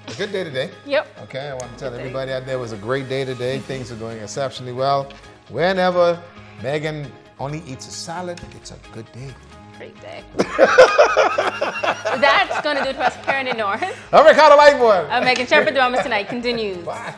A good day today. Yep. Okay, I want to tell everybody out there it was a great day today. Things are going exceptionally well. Whenever Megan only eats a salad, it's a good day. Great day. That's going to do it for us here in the north. I'm Ricardo Lightboy. I'm Megan Shepherd. Dramas Tonight continues. Bye.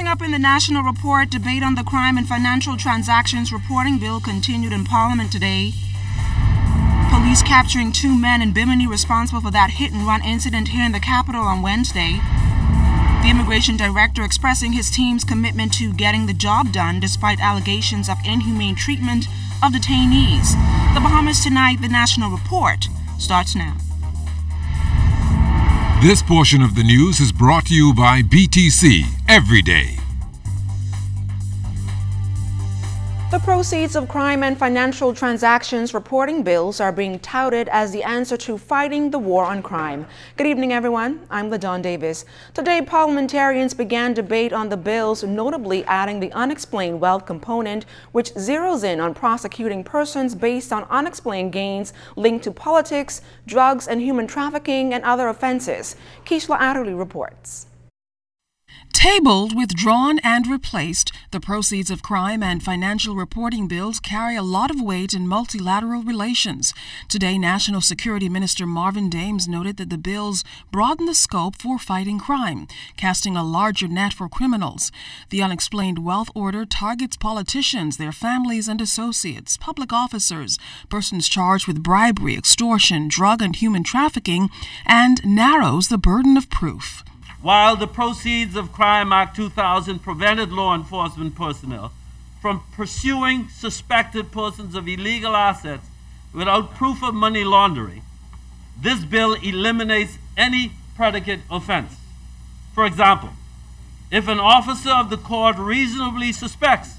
Up in the National Report, debate on the Crime and Financial Transactions Reporting Bill continued in Parliament today. Police capturing 2 men in Bimini responsible for that hit-and-run incident here in the capital on Wednesday. The immigration director expressing his team's commitment to getting the job done despite allegations of inhumane treatment of detainees. The Bahamas Tonight, the National Report, starts now. This portion of the news is brought to you by BTC Every Day. The proceeds of crime and financial transactions reporting bills are being touted as the answer to fighting the war on crime. Good evening, everyone. I'm LaDawn Davis. Today, parliamentarians began debate on the bills, notably adding the unexplained wealth component, which zeroes in on prosecuting persons based on unexplained gains linked to politics, drugs, and human trafficking and other offenses. Keishla Adderley reports. Tabled, withdrawn, and replaced, the proceeds of crime and financial reporting bills carry a lot of weight in multilateral relations. Today, National Security Minister Marvin Dames noted that the bills broaden the scope for fighting crime, casting a larger net for criminals. The unexplained wealth order targets politicians, their families and associates, public officers, persons charged with bribery, extortion, drug and human trafficking, and narrows the burden of proof. While the Proceeds of Crime Act 2000 prevented law enforcement personnel from pursuing suspected persons of illegal assets without proof of money laundering, this bill eliminates any predicate offense. For example, if an officer of the court reasonably suspects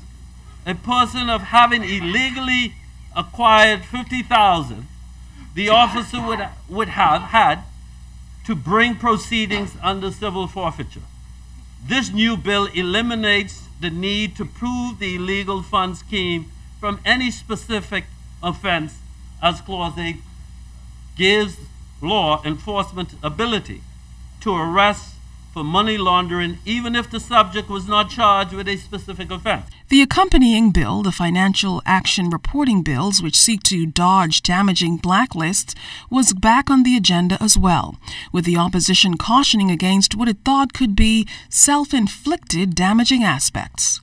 a person of having illegally acquired $50,000, the officer would have had to bring proceedings under civil forfeiture. This new bill eliminates the need to prove the illegal funds came from any specific offense, as Clause 8 gives law enforcement ability to arrest for money laundering even if the subject was not charged with a specific offense. The accompanying bill, the Financial Action Reporting Bills, which seek to dodge damaging blacklists, was back on the agenda as well, with the opposition cautioning against what it thought could be self-inflicted damaging aspects.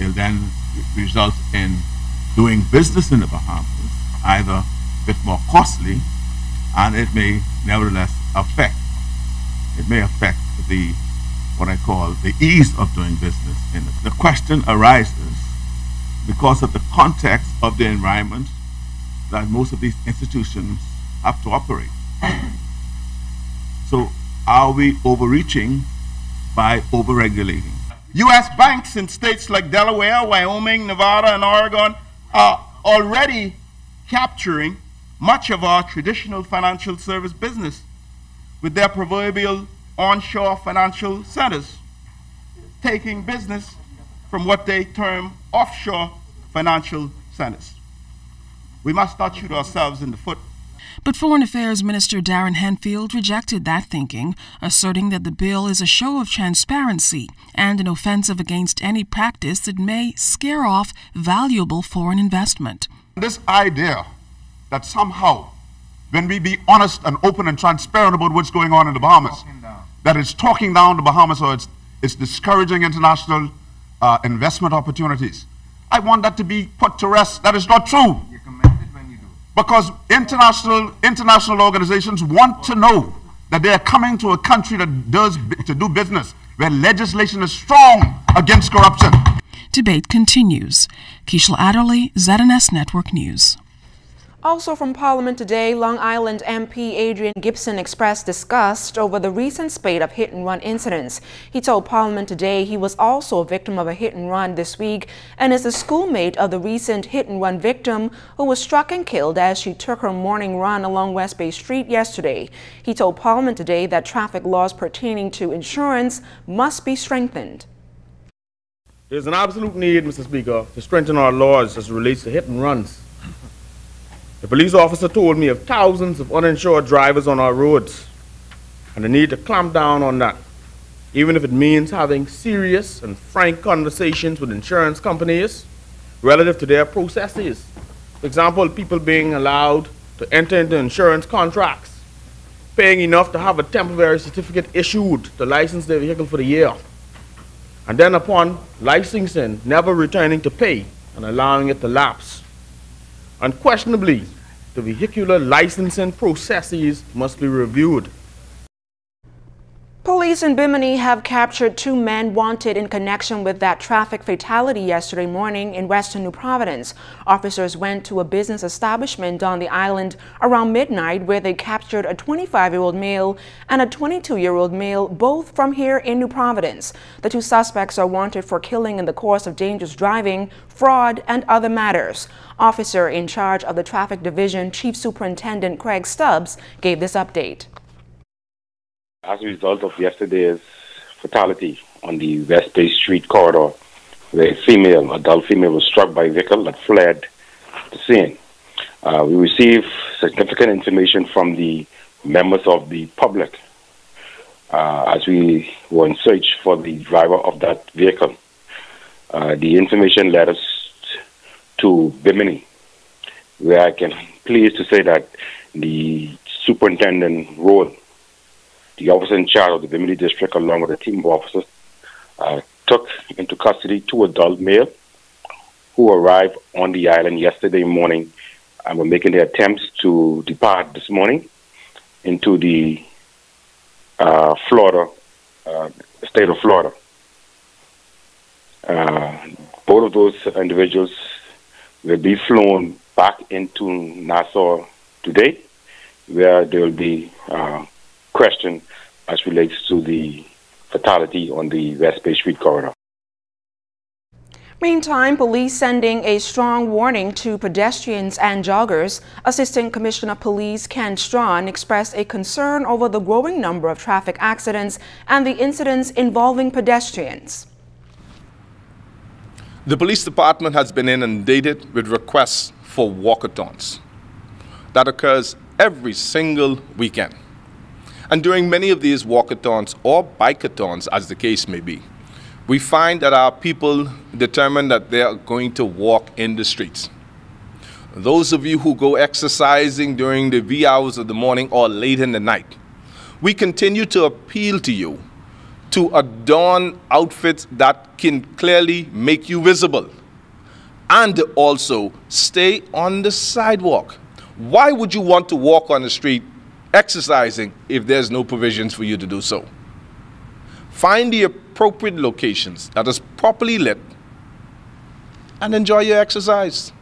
It'll then result in doing business in the Bahamas either a bit more costly, and it may nevertheless affect what I call the ease of doing business in it. The question arises because of the context of the environment that most of these institutions have to operate. So are we overreaching by overregulating? U.S. banks in states like Delaware, Wyoming, Nevada, and Oregon are already capturing much of our traditional financial service business with their proverbial onshore financial centers, taking business from what they term offshore financial centers. We must not shoot ourselves in the foot But Foreign Affairs Minister Darren Henfield rejected that thinking, asserting that the bill is a show of transparency and an offensive against any practice that may scare off valuable foreign investment. This idea that somehow, when we be honest and open and transparent about what's going on in the Bahamas, that it's talking down the Bahamas or it's discouraging international investment opportunities. I want that to be put to rest. That is not true. Because international organizations want to know that they are coming to a country that does to do business, where legislation is strong against corruption. Debate continues. Keishla Adderley, ZNS Network News. Also from Parliament today, Long Island MP Adrian Gibson expressed disgust over the recent spate of hit-and-run incidents. He told Parliament today he was also a victim of a hit-and-run this week and is the schoolmate of the recent hit-and-run victim who was struck and killed as she took her morning run along West Bay Street yesterday. He told Parliament today that traffic laws pertaining to insurance must be strengthened. There's an absolute need, Mr. Speaker, to strengthen our laws as it relates to hit-and-runs. The police officer told me of thousands of uninsured drivers on our roads and the need to clamp down on that, even if it means having serious and frank conversations with insurance companies relative to their processes. For example, people being allowed to enter into insurance contracts, paying enough to have a temporary certificate issued to license their vehicle for the year, and then upon licensing, never returning to pay and allowing it to lapse. Unquestionably, the vehicular licensing processes must be reviewed. Police in Bimini have captured 2 men wanted in connection with that traffic fatality yesterday morning in western New Providence. Officers went to a business establishment on the island around midnight where they captured a 25-year-old male and a 22-year-old male, both from here in New Providence. The 2 suspects are wanted for killing in the course of dangerous driving, fraud, and other matters. Officer in charge of the Traffic Division, Chief Superintendent Craig Stubbs, gave this update. As a result of yesterday's fatality on the West Bay Street corridor, where a adult female was struck by a vehicle that fled the scene, we received significant information from the members of the public as we were in search for the driver of that vehicle. The information led us to Bimini, where I can pleased to say that the superintendent role, the officer in charge of the Bimini district, along with a team of officers, took into custody 2 adult males who arrived on the island yesterday morning and were making their attempts to depart this morning into the state of Florida. Both of those individuals will be flown back into Nassau today, where they will be questioned as relates to the fatality on the West Bay Street corridor. Meantime, police sending a strong warning to pedestrians and joggers. Assistant Commissioner of Police Ken Strawn expressed a concern over the growing number of traffic accidents and the incidents involving pedestrians. The police department has been inundated with requests for walkathons. That occurs every single weekend. And during many of these walkathons or bikeathons, as the case may be, we find that our people determine that they are going to walk in the streets. Those of you who go exercising during the wee hours of the morning or late in the night, we continue to appeal to you to adorn outfits that can clearly make you visible, and also stay on the sidewalk. Why would you want to walk on the street exercising if there's no provisions for you to do so? Find the appropriate locations that is properly lit and enjoy your exercise.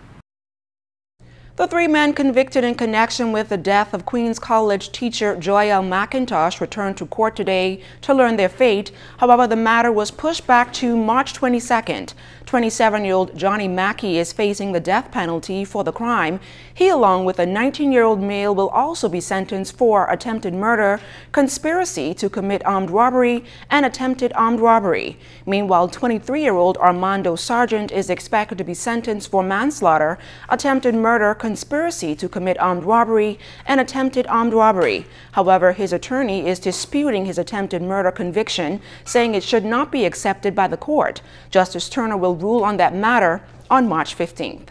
The 3 men convicted in connection with the death of Queens College teacher Joyelle McIntosh returned to court today to learn their fate. However, the matter was pushed back to March 22nd. 27-year-old Johnny Mackey is facing the death penalty for the crime. He, along with a 19-year-old male, will also be sentenced for attempted murder, conspiracy to commit armed robbery, and attempted armed robbery. Meanwhile, 23-year-old Armando Sargent is expected to be sentenced for manslaughter, attempted murder, conspiracy to commit armed robbery and attempted armed robbery. However, his attorney is disputing his attempted murder conviction, saying it should not be accepted by the court. Justice Turner will rule on that matter on March 15th.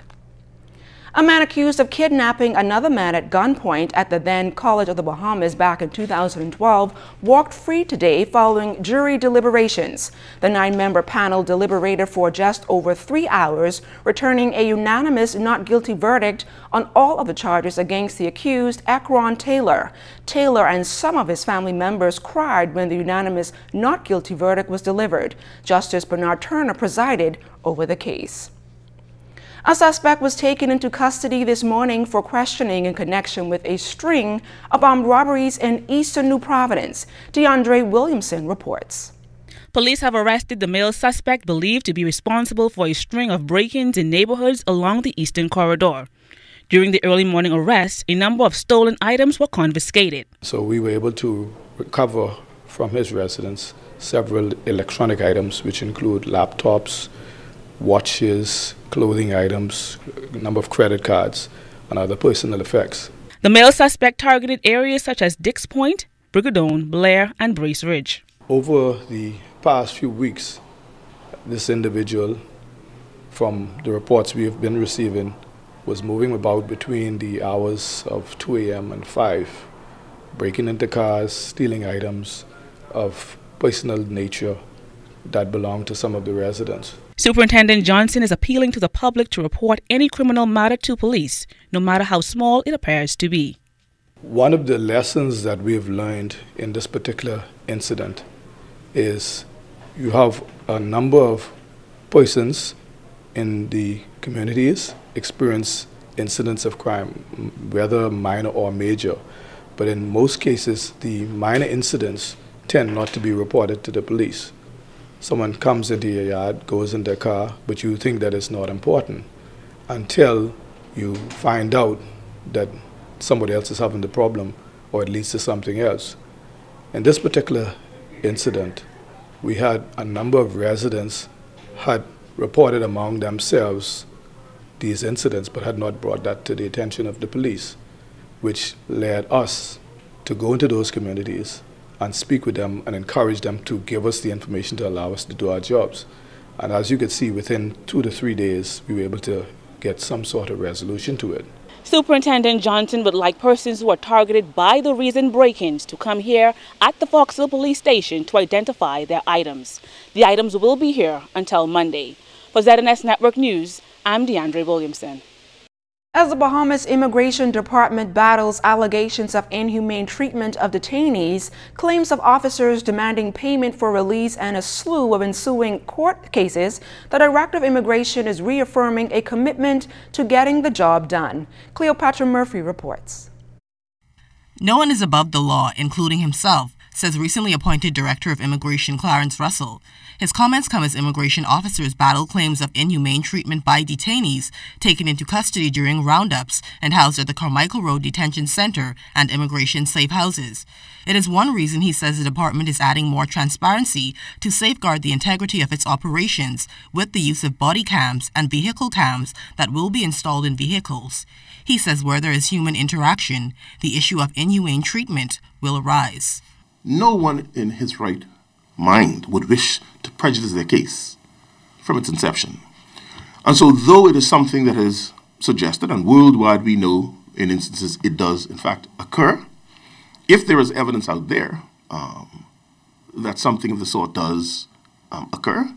A man accused of kidnapping another man at gunpoint at the then College of the Bahamas back in 2012 walked free today following jury deliberations. The 9-member panel deliberated for just over 3 hours, returning a unanimous not guilty verdict on all of the charges against the accused, Ekron Taylor. Taylor and some of his family members cried when the unanimous not guilty verdict was delivered. Justice Bernard Turner presided over the case. A suspect was taken into custody this morning for questioning in connection with a string of armed robberies in eastern New Providence. DeAndre Williamson reports. Police have arrested the male suspect believed to be responsible for a string of break-ins in neighborhoods along the eastern corridor. During the early morning arrest, a number of stolen items were confiscated. So we were able to recover from his residence several electronic items, which include laptops, watches, clothing items, a number of credit cards, and other personal effects. The male suspect targeted areas such as Dix Point, Brigadoon, Blair, and Brace Ridge. Over the past few weeks, this individual, from the reports we have been receiving, was moving about between the hours of 2 a.m. and 5, breaking into cars, stealing items of personal nature that belong to some of the residents. Superintendent Johnson is appealing to the public to report any criminal matter to police, no matter how small it appears to be. One of the lessons that we have learned in this particular incident is you have a number of persons in the communities experience incidents of crime, whether minor or major. But in most cases, the minor incidents tend not to be reported to the police. Someone comes into your yard, goes in their car, but you think that it's not important until you find out that somebody else is having the problem or it leads to something else. In this particular incident, we had a number of residents had reported among themselves these incidents but had not brought that to the attention of the police, which led us to go into those communities and speak with them and encourage them to give us the information to allow us to do our jobs. And as you can see, within 2 to 3 days, we were able to get some sort of resolution to it. Superintendent Johnson would like persons who are targeted by the recent break-ins to come here at the Foxville Police Station to identify their items. The items will be here until Monday. For ZNS Network News, I'm DeAndre Williamson. As the Bahamas Immigration Department battles allegations of inhumane treatment of detainees, claims of officers demanding payment for release, and a slew of ensuing court cases, the Director of Immigration is reaffirming a commitment to getting the job done. Cleopatra Murphy reports. No one is above the law, including himself, says recently appointed Director of Immigration Clarence Russell. His comments come as immigration officers battle claims of inhumane treatment by detainees taken into custody during roundups and housed at the Carmichael Road Detention Center and Immigration Safe Houses. It is one reason he says the department is adding more transparency to safeguard the integrity of its operations with the use of body cams and vehicle cams that will be installed in vehicles. He says where there is human interaction, the issue of inhumane treatment will arise. No one in his right mind would wish to prejudice their case from its inception. And so though it is something that is suggested, and worldwide we know in instances it does in fact occur, if there is evidence out there that something of the sort does occur,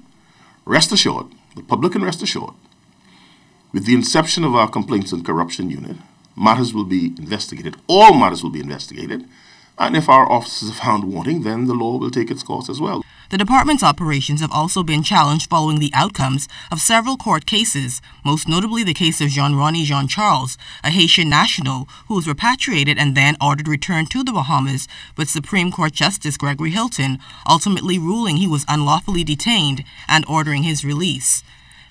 rest assured, the public can rest assured, with the inception of our Complaints and Corruption Unit, matters will be investigated, all matters will be investigated, and if our officers are found wanting, then the law will take its course as well. The department's operations have also been challenged following the outcomes of several court cases, most notably the case of Jean-Ronnie Jean-Charles, a Haitian national who was repatriated and then ordered returned to the Bahamas, with Supreme Court Justice Gregory Hilton ultimately ruling he was unlawfully detained and ordering his release.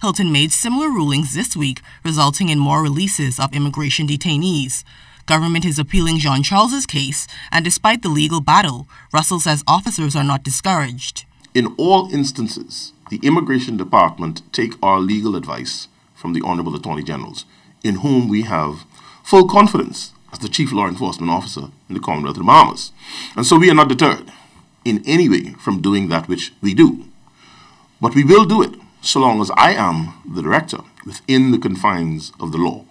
Hilton made similar rulings this week, resulting in more releases of immigration detainees. Government is appealing Jean-Charles's case, and despite the legal battle, Russell says officers are not discouraged. In all instances, the Immigration Department take our legal advice from the Honorable Attorney Generals, in whom we have full confidence as the Chief Law Enforcement Officer in the Commonwealth of the Bahamas. And so we are not deterred in any way from doing that which we do. But we will do it so long as I am the director within the confines of the law.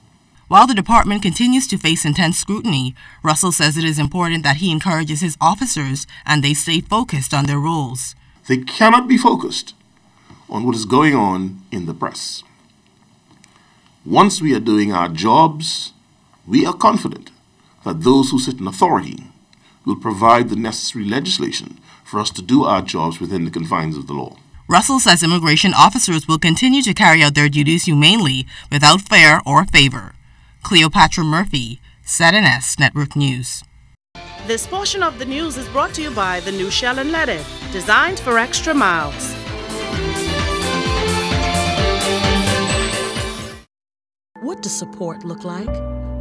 While the department continues to face intense scrutiny, Russell says it is important that he encourages his officers and they stay focused on their roles. They cannot be focused on what is going on in the press. Once we are doing our jobs, we are confident that those who sit in authority will provide the necessary legislation for us to do our jobs within the confines of the law. Russell says immigration officers will continue to carry out their duties humanely without fear or favor. Cleopatra Murphy, ZNS Network News. This portion of the news is brought to you by the new Shell and Leaded, designed for extra miles. What does support look like?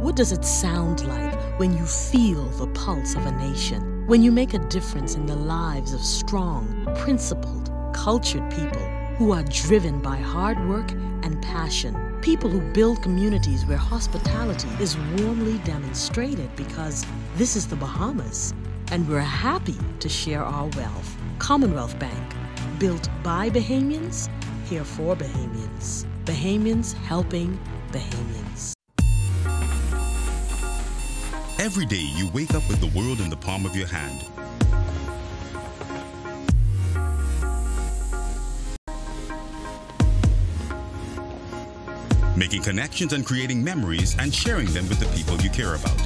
What does it sound like when you feel the pulse of a nation? When you make a difference in the lives of strong, principled, cultured people who are driven by hard work and passion. People who build communities where hospitality is warmly demonstrated, because this is the Bahamas and we're happy to share our wealth. Commonwealth Bank, built by Bahamians, here for Bahamians. Bahamians helping Bahamians. Every day you wake up with the world in the palm of your hand. Making connections and creating memories and sharing them with the people you care about.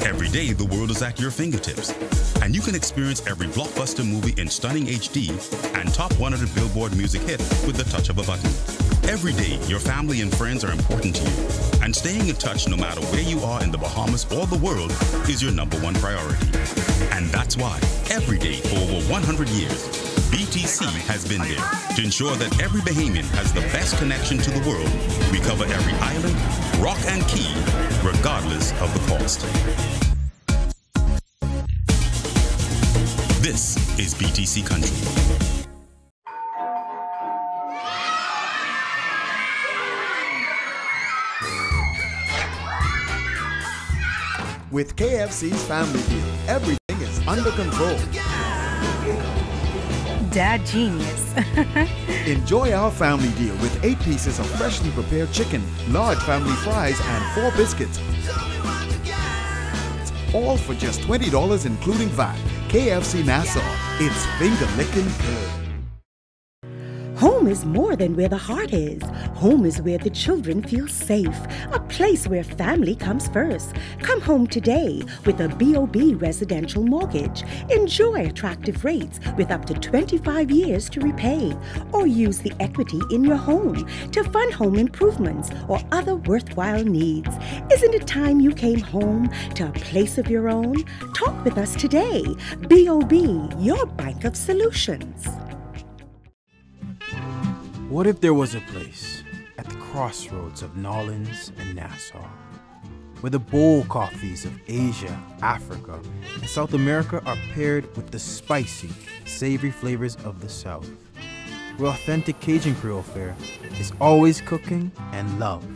Every day, the world is at your fingertips, and you can experience every blockbuster movie in stunning HD and top 100 Billboard music hit with the touch of a button. Every day, your family and friends are important to you, and staying in touch no matter where you are in the Bahamas or the world is your #1 priority. And that's why, every day for over 100 years, BTC has been there to ensure that every Bahamian has the best connection to the world. We cover every island, rock and key, regardless of the cost. This is BTC Country. With KFC's Family Deal, everything is under control. Dad genius. Enjoy our family deal with 8 pieces of freshly prepared chicken, large family fries, and 4 biscuits. All for just $20 including VAT. KFC Nassau, it's finger-licking good. Home is more than where the heart is. Home is where the children feel safe. A place where family comes first. Come home today with a BOB residential mortgage. Enjoy attractive rates with up to 25 years to repay. Or use the equity in your home to fund home improvements or other worthwhile needs. Isn't it time you came home to a place of your own? Talk with us today. BOB, your bank of solutions. What if there was a place at the crossroads of Nolens and Nassau, where the bold coffees of Asia, Africa, and South America are paired with the spicy, savory flavors of the South, where authentic Cajun Creole fare is always cooking and love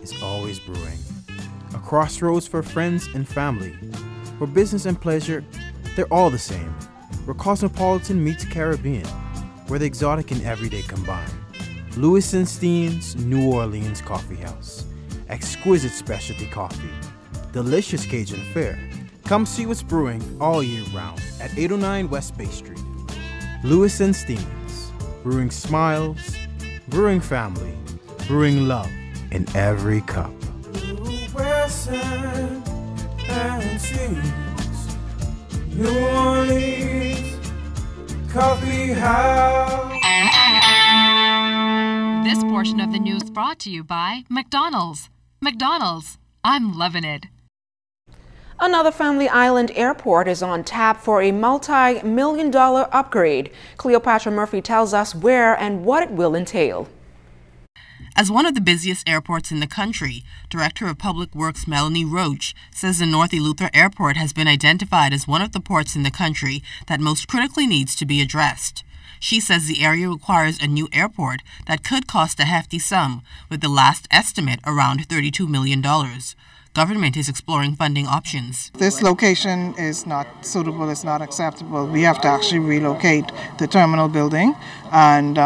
is always brewing. A crossroads for friends and family, where business and pleasure, they're all the same, where cosmopolitan meets Caribbean, where the exotic and everyday combine. Louis & Steen's New Orleans Coffee House. Exquisite specialty coffee. Delicious Cajun fare. Come see what's brewing all year round at 809 West Bay Street. Louis & Steen's. Brewing smiles, brewing family, brewing love in every cup. New Orleans Coffee House. This portion of the news brought to you by McDonald's. McDonald's, I'm loving it. Another Family Island airport is on tap for a multi-million-dollar upgrade. Cleopatra Murphy tells us where and what it will entail. As one of the busiest airports in the country, Director of Public Works Melanie Roach says the North Eleuthera Airport has been identified as one of the ports in the country that most critically needs to be addressed. She says the area requires a new airport that could cost a hefty sum, with the last estimate around $32 million. Government is exploring funding options. This location is not suitable, it's not acceptable. We have to actually relocate the terminal building, and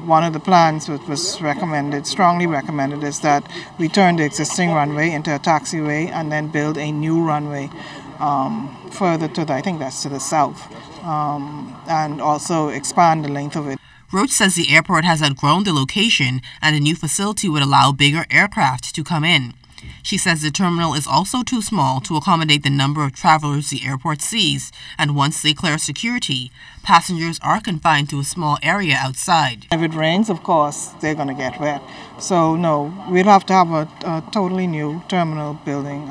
one of the plans that was recommended, strongly recommended, is that we turn the existing runway into a taxiway and then build a new runway further to I think that's to the south, and also expand the length of it. Wrights says the airport has outgrown the location and the new facility would allow bigger aircraft to come in. She says the terminal is also too small to accommodate the number of travelers the airport sees, and once they clear security, passengers are confined to a small area outside. If it rains, of course, they're going to get wet. So no, we'll have to have a totally new terminal building.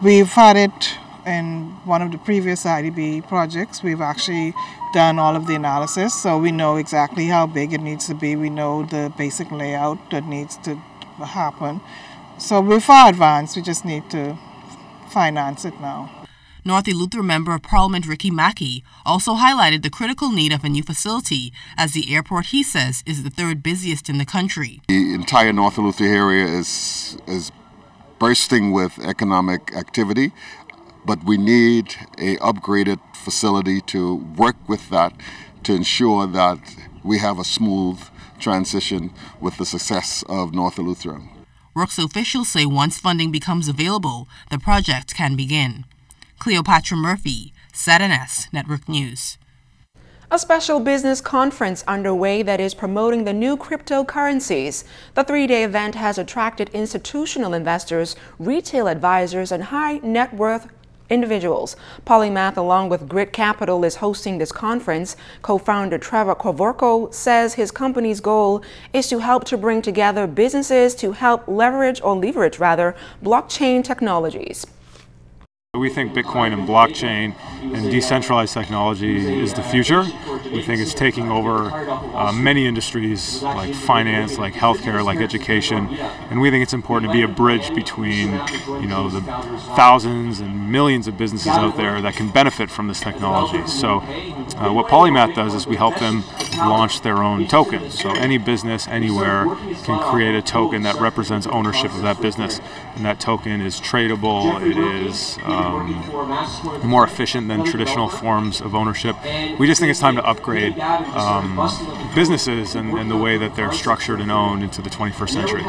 We've had it in one of the previous IDB projects. We've actually done all of the analysis, so we know exactly how big it needs to be. We know the basic layout that needs to happen. So we're far advanced, we just need to finance it now. North Eleuthera Member of Parliament Ricky Mackey also highlighted the critical need of a new facility, as the airport, he says, is the third busiest in the country. The entire North Eleuthera area is bursting with economic activity, but we need an upgraded facility to work with that to ensure that we have a smooth transition with the success of North Eleuthera. Works officials say once funding becomes available, the project can begin. Cleopatra Murphy, ZNS Network News. A special business conference underway that is promoting the new cryptocurrencies. The three-day event has attracted institutional investors, retail advisors, and high net worth individuals. Polymath, along with Grit Capital, is hosting this conference. Co-founder Trevor Kovorko says his company's goal is to help to bring together businesses to help leverage blockchain technologies. We think Bitcoin and blockchain and decentralized technology is the future. We think it's taking over many industries like finance, like healthcare, like education, and we think it's important to be a bridge between, the thousands and millions of businesses out there that can benefit from this technology. So what Polymath does is we help them launch their own token. So any business anywhere can create a token that represents ownership of that business, and that token is tradable. It is more efficient than traditional forms of ownership. We just think it's time to upgrade businesses and the way that they're structured and owned into the 21st century.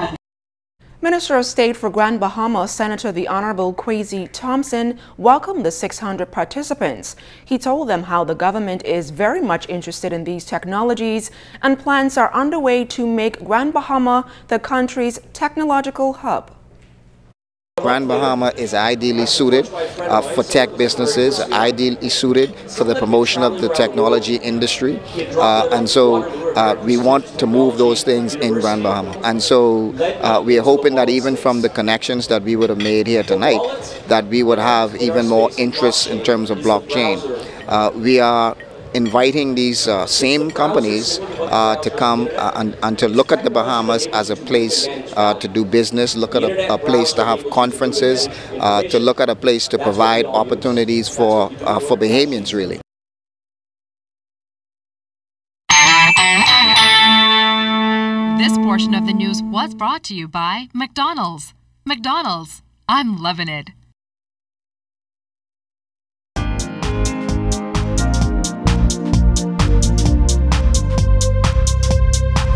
Minister of State for Grand Bahama, Senator the Honorable Kwesi Thompson, welcomed the 600 participants. He told them how the government is very much interested in these technologies and plans are underway to make Grand Bahama the country's technological hub. Grand Bahama is ideally suited for tech businesses, ideally suited for the promotion of the technology industry, and so we want to move those things in Grand Bahama. And so we are hoping that even from the connections that we would have made here tonight, that we would have even more interest in terms of blockchain. We are inviting these same companies to come and to look at the Bahamas as a place to do business, look at a place to have conferences, to look at a place to provide opportunities for Bahamians, really. This portion of the news was brought to you by McDonald's. McDonald's, I'm loving it.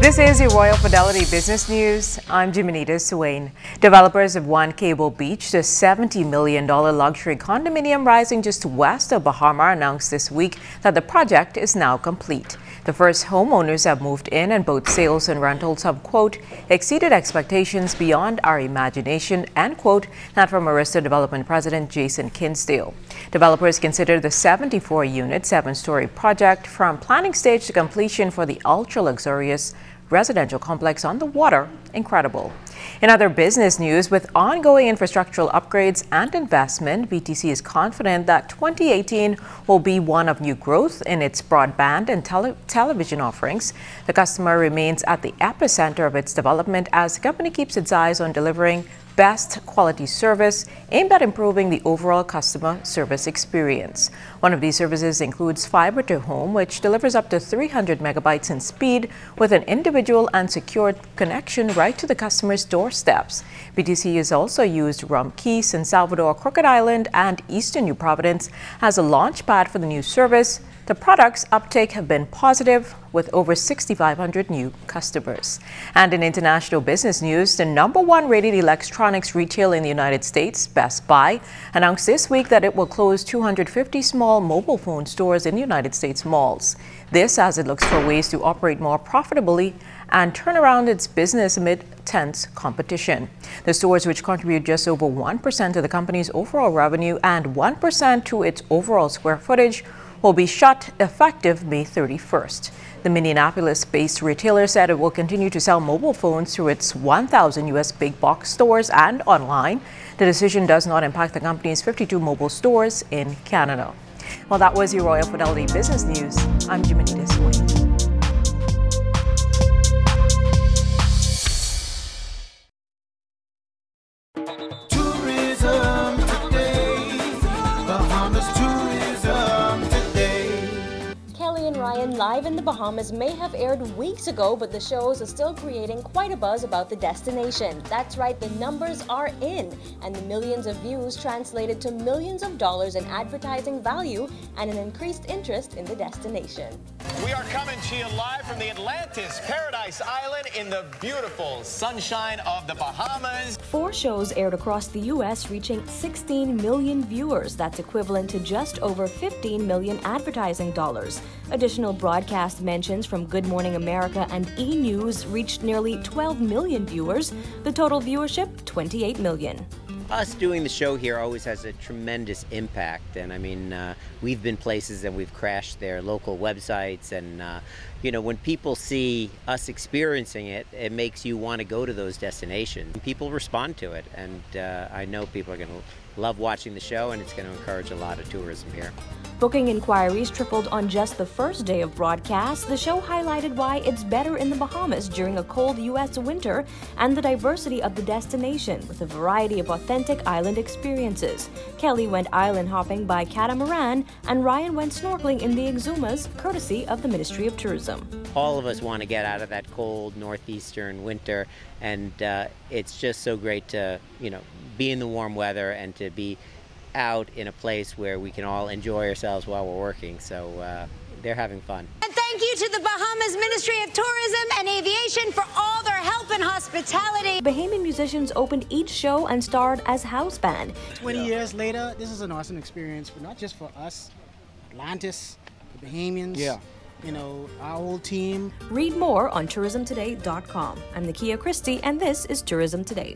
This is your Royal Fidelity Business News. I'm Jimenita Swain. Developers of One Cable Beach, the $70 million luxury condominium rising just west of Bahama, announced this week that the project is now complete. The first homeowners have moved in and both sales and rentals have, quote, exceeded expectations beyond our imagination, and, quote, that from Arista Development President Jason Kinsdale. Developers consider the 74-unit, 7-story project from planning stage to completion for the ultra-luxurious residential complex on the water incredible. In other business news, with ongoing infrastructural upgrades and investment, BTC is confident that 2018 will be one of new growth in its broadband and television offerings. The customer remains at the epicenter of its development as the company keeps its eyes on delivering best quality service aimed at improving the overall customer service experience. One of these services includes fiber to home, which delivers up to 300 megabytes in speed with an individual and secured connection right to the customer's doorsteps. BTC has also used Rum Key, San Salvador, Crooked Island, and Eastern New Providence as a launch pad for the new service. The product's uptake have been positive, with over 6,500 new customers. And in international business news, the #1 rated electronics retailer in the United States, Best Buy, announced this week that it will close 250 small mobile phone stores in the United States malls. This as it looks for ways to operate more profitably and turn around its business amid tense competition. The stores, which contribute just over 1% to the company's overall revenue and 1% to its overall square footage, will be shut effective May 31st. The Minneapolis-based retailer said it will continue to sell mobile phones through its 1,000 U.S. big box stores and online. The decision does not impact the company's 52 mobile stores in Canada. Well, that was your Royal Fidelity Business News. I'm Jimenita Swain. Live in the Bahamas may have aired weeks ago, but the shows are still creating quite a buzz about the destination. That's right, the numbers are in, and the millions of views translated to millions of dollars in advertising value and an increased interest in the destination. We are coming to you live from the Atlantis Paradise Island in the beautiful sunshine of the Bahamas. 4 shows aired across the U.S., reaching 16 million viewers. That's equivalent to just over 15 million advertising dollars. Additional broadcast mentions from Good Morning America and E! News reached nearly 12 million viewers. The total viewership, 28 million. Us doing the show here always has a tremendous impact, and I mean, we've been places and we've crashed their local websites, and you know, when people see us experiencing it, it makes you want to go to those destinations. People respond to it, and I know people are going to love watching the show, and it's going to encourage a lot of tourism here. Booking inquiries tripled on just the first day of broadcast. The show highlighted why it's better in the Bahamas during a cold U.S. winter and the diversity of the destination with a variety of authentic island experiences. Kelly went island hopping by catamaran and Ryan went snorkeling in the Exumas, courtesy of the Ministry of Tourism. All of us want to get out of that cold northeastern winter, and it's just so great to, you know, be in the warm weather and to be out in a place where we can all enjoy ourselves while we're working. So they're having fun. And thank you to the Bahamas Ministry of Tourism and Aviation for all their help and hospitality. Bahamian musicians opened each show and starred as house band. 20 years later, this is an awesome experience, but not just for us, Atlantis, the Bahamians, you know, our whole team. Read more on tourismtoday.com. I'm Nakia Christie, and this is Tourism Today.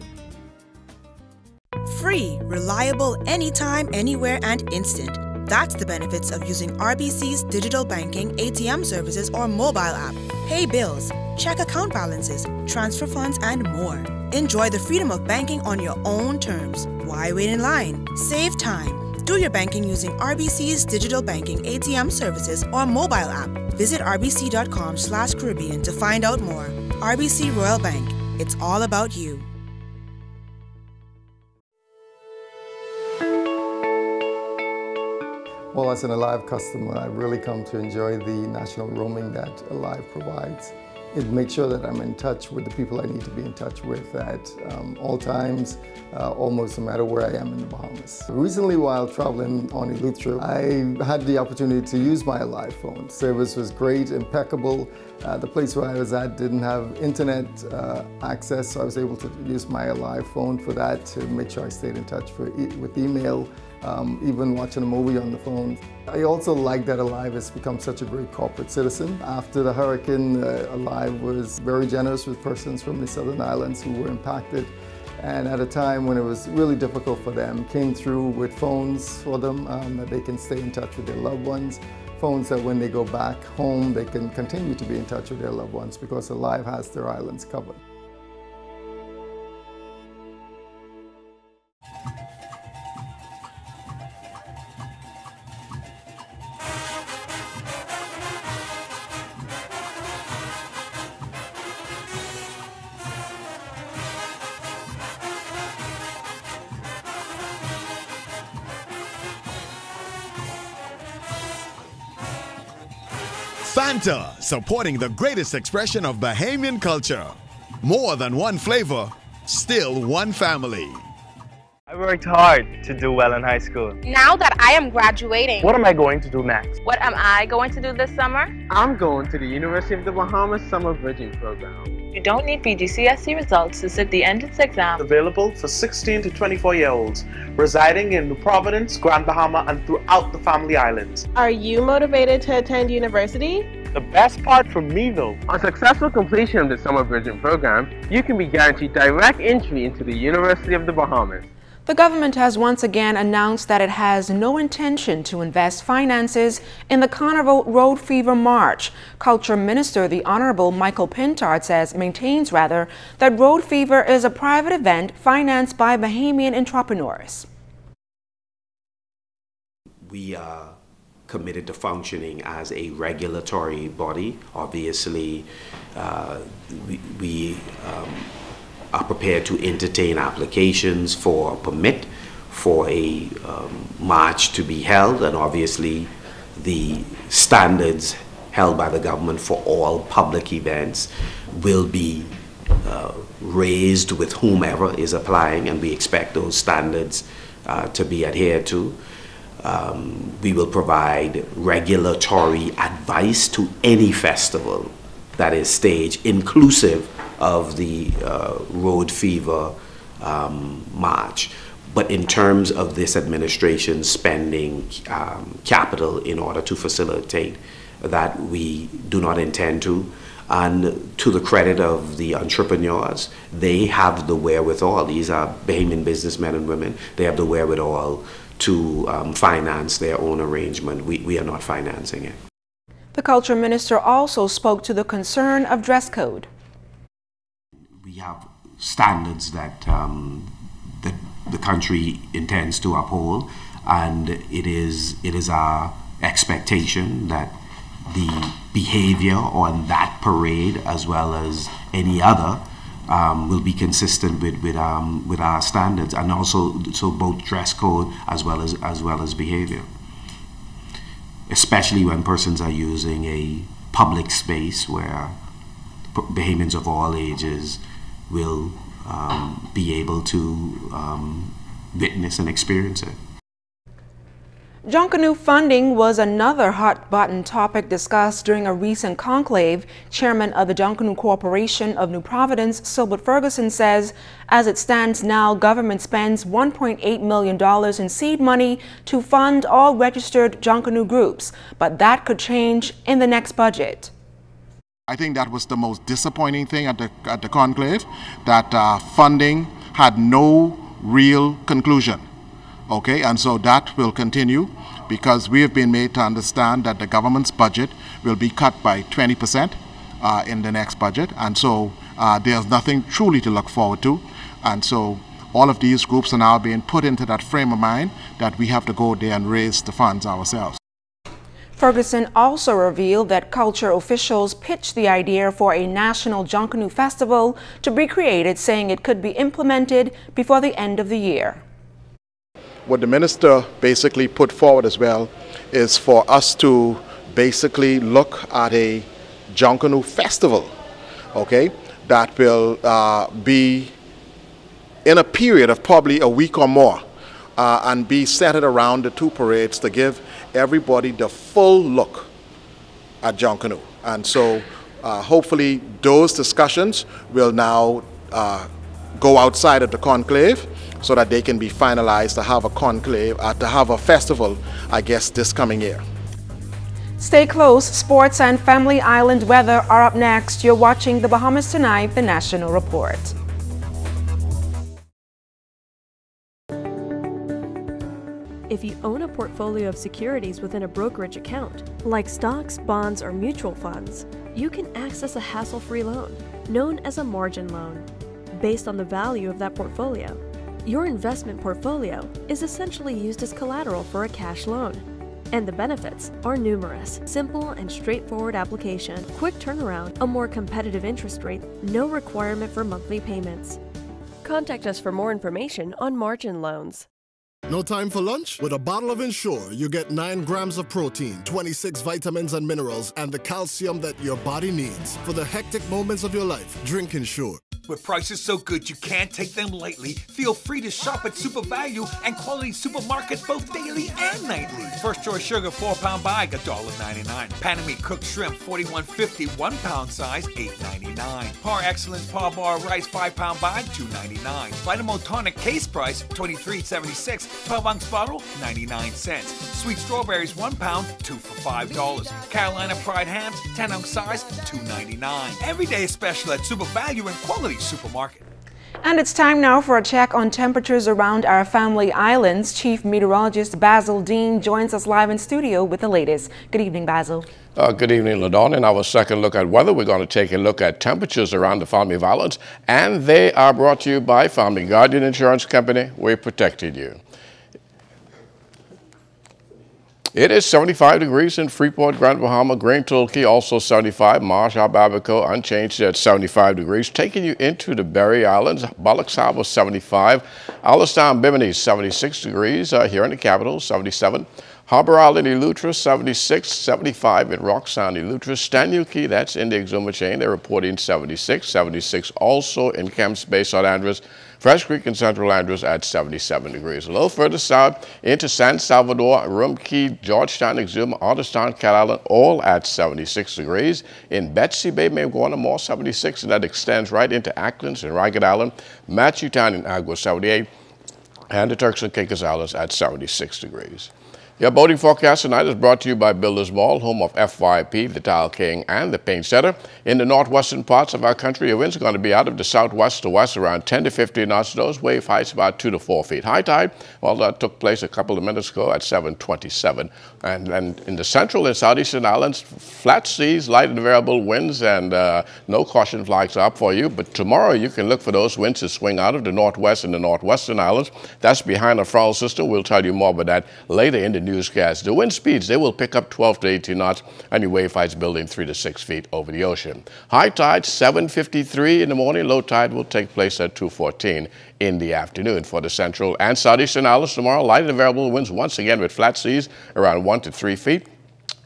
Free, reliable, anytime, anywhere, and instant. That's the benefits of using RBC's digital banking, ATM services, or mobile app. Pay bills, check account balances, transfer funds, and more. Enjoy the freedom of banking on your own terms. Why wait in line? Save time. Do your banking using RBC's digital banking, ATM services, or mobile app. Visit rbc.com/Caribbean to find out more. RBC Royal Bank. It's all about you. Well, as an Alive customer, I really come to enjoy the national roaming that Alive provides. It makes sure that I'm in touch with the people I need to be in touch with at all times, almost no matter where I am in the Bahamas. Recently, while traveling on a youth trip, I had the opportunity to use my Alive phone. Service was great, impeccable. The place where I was at didn't have internet access, so I was able to use my Alive phone for that to make sure I stayed in touch with email. Even watching a movie on the phone. I also like that Alive has become such a great corporate citizen. After the hurricane, Alive was very generous with persons from the Southern Islands who were impacted. And at a time when it was really difficult for them, came through with phones for them that they can stay in touch with their loved ones. Phones that when they go back home, they can continue to be in touch with their loved ones because Alive has their islands covered. Fanta, supporting the greatest expression of Bahamian culture. More than one flavor, still one family. I worked hard to do well in high school. Now that I am graduating, What am I going to do next? what am I going to do this summer? I'm going to the University of the Bahamas Summer Bridging Program. You don't need PGCSE results to sit the entrance exam. Available for 16 to 24-year-olds residing in New Providence, Grand Bahama, and throughout the Family Islands. Are you motivated to attend university? The best part for me though, on successful completion of the Summer Bridging Program, you can be guaranteed direct entry into the University of the Bahamas. The government has once again announced that it has no intention to invest finances in the Carnival Road Fever March. Culture Minister, the Honorable Michael Pintard, maintains that Road Fever is a private event financed by Bahamian entrepreneurs. We are committed to functioning as a regulatory body. Obviously, we are prepared to entertain applications for a permit for a march to be held, and obviously the standards held by the government for all public events will be raised with whomever is applying, and we expect those standards to be adhered to. We will provide regulatory advice to any festival that is staged, inclusive of the Road Fever March. But in terms of this administration spending capital in order to facilitate that, we do not intend to. And to the credit of the entrepreneurs, they have the wherewithal. These are Bahamian businessmen and women. They have the wherewithal to finance their own arrangement. We are not financing it. The Culture Minister also spoke to the concern of dress code. We have standards that the country intends to uphold, and it is our expectation that the behavior on that parade, as well as any other, will be consistent with our standards, and also so both dress code as well as behavior, especially when persons are using a public space where Bahamians of all ages will be able to witness and experience it. Junkanoo funding was another hot-button topic discussed during a recent conclave. Chairman of the Junkanoo Corporation of New Providence, Silbert Ferguson, says, as it stands now, government spends $1.8 million in seed money to fund all registered Junkanoo groups, but that could change in the next budget. I think that was the most disappointing thing at the conclave, that funding had no real conclusion. Okay, and so that will continue because we have been made to understand that the government's budget will be cut by 20% in the next budget, and so there's nothing truly to look forward to. And so all of these groups are now being put into that frame of mind that we have to go there and raise the funds ourselves. Ferguson also revealed that culture officials pitched the idea for a national Junkanoo festival to be created, saying it could be implemented before the end of the year. What the minister basically put forward as well is for us to basically look at a Junkanoo festival, okay, that will be in a period of probably a week or more and be centered around the two parades to give everybody the full look at Junkanoo. And so hopefully those discussions will now go outside of the conclave so that they can be finalized to have a conclave, to have a festival, I guess, this coming year. Stay close. Sports and Family Island weather are up next. You're watching The Bahamas Tonight, the National Report. If you own a portfolio of securities within a brokerage account, like stocks, bonds, or mutual funds, you can access a hassle-free loan, known as a margin loan, based on the value of that portfolio. Your investment portfolio is essentially used as collateral for a cash loan. And the benefits are numerous. Simple and straightforward application, quick turnaround, a more competitive interest rate, no requirement for monthly payments. Contact us for more information on margin loans. No time for lunch? With a bottle of Ensure, you get 9 grams of protein, 26 vitamins and minerals, and the calcium that your body needs. For the hectic moments of your life, drink Ensure. With prices so good you can't take them lightly, feel free to shop at Super Value and Quality Supermarket both daily and nightly. First choice sugar 4-pound bag, $1.99. Panamie cooked shrimp 41.50 1-pound size, $8.99. Par Excellence Par Bar Rice 5-pound bag, $2.99. Vitamin Tonic case price $23.76. 12-ounce bottle 99 cents. Sweet strawberries 1 pound, 2 for $5. Carolina Pride hams 10-ounce size, $2.99. Every day is special at Super Value and Quality Supermarket. And it's time now for a check on temperatures around our family islands. Chief Meteorologist Basil Dean joins us live in studio with the latest. Good evening, Basil. Good evening, LaDawn. In our second look at weather, we're going to take a look at temperatures around the family islands, and they are brought to you by Family Guardian Insurance Company. We're protecting you. It is 75 degrees in Freeport, Grand Bahama, Grand Tulkey, also 75. Marsh, Ababaco, unchanged at 75 degrees. Taking you into the Berry Islands, Bullocks Harbor, 75. Alistown, Bimini, 76 degrees. Here in the capital, 77. Harbor Island, Eleuthera, 76, 75 in Rock Sound, Eleuthera. Stanuki, that's in the Exuma chain, they're reporting 76, 76 also in Camps Bay, St. Andrews. Fresh Creek and Central Andrews at 77 degrees. A little further south into San Salvador, Rumkey, Georgetown, Exuma, Otterstown, Cat Island, all at 76 degrees. In Betsy Bay, Mayagona, more 76, and that extends right into Acklands and Ragged Island, Matthewtown and Agua 78, and the Turks and Caicos Islands at 76 degrees. Your boating forecast tonight is brought to you by Builders Mall, home of FYP, the Tile King, and the Paint Setter. In the northwestern parts of our country, the winds are going to be out of the southwest to west around 10 to 15 knots. Those wave heights about 2 to 4 feet. High tide, well, that took place a couple of minutes ago at 7:27. And in the central and southeastern islands, flat seas, light and variable winds, and no caution flags up for you. But tomorrow you can look for those winds to swing out of the northwest and the northwestern islands. That's behind a frontal system. We'll tell you more about that later in the newscast. The wind speeds, they will pick up 12 to 18 knots, and your wave heights building 3 to 6 feet over the ocean. High tide 7:53 in the morning. Low tide will take place at 2:14 in the afternoon. For the central and southeastern islands tomorrow, light and variable winds once again with flat seas around 1 to 3 feet.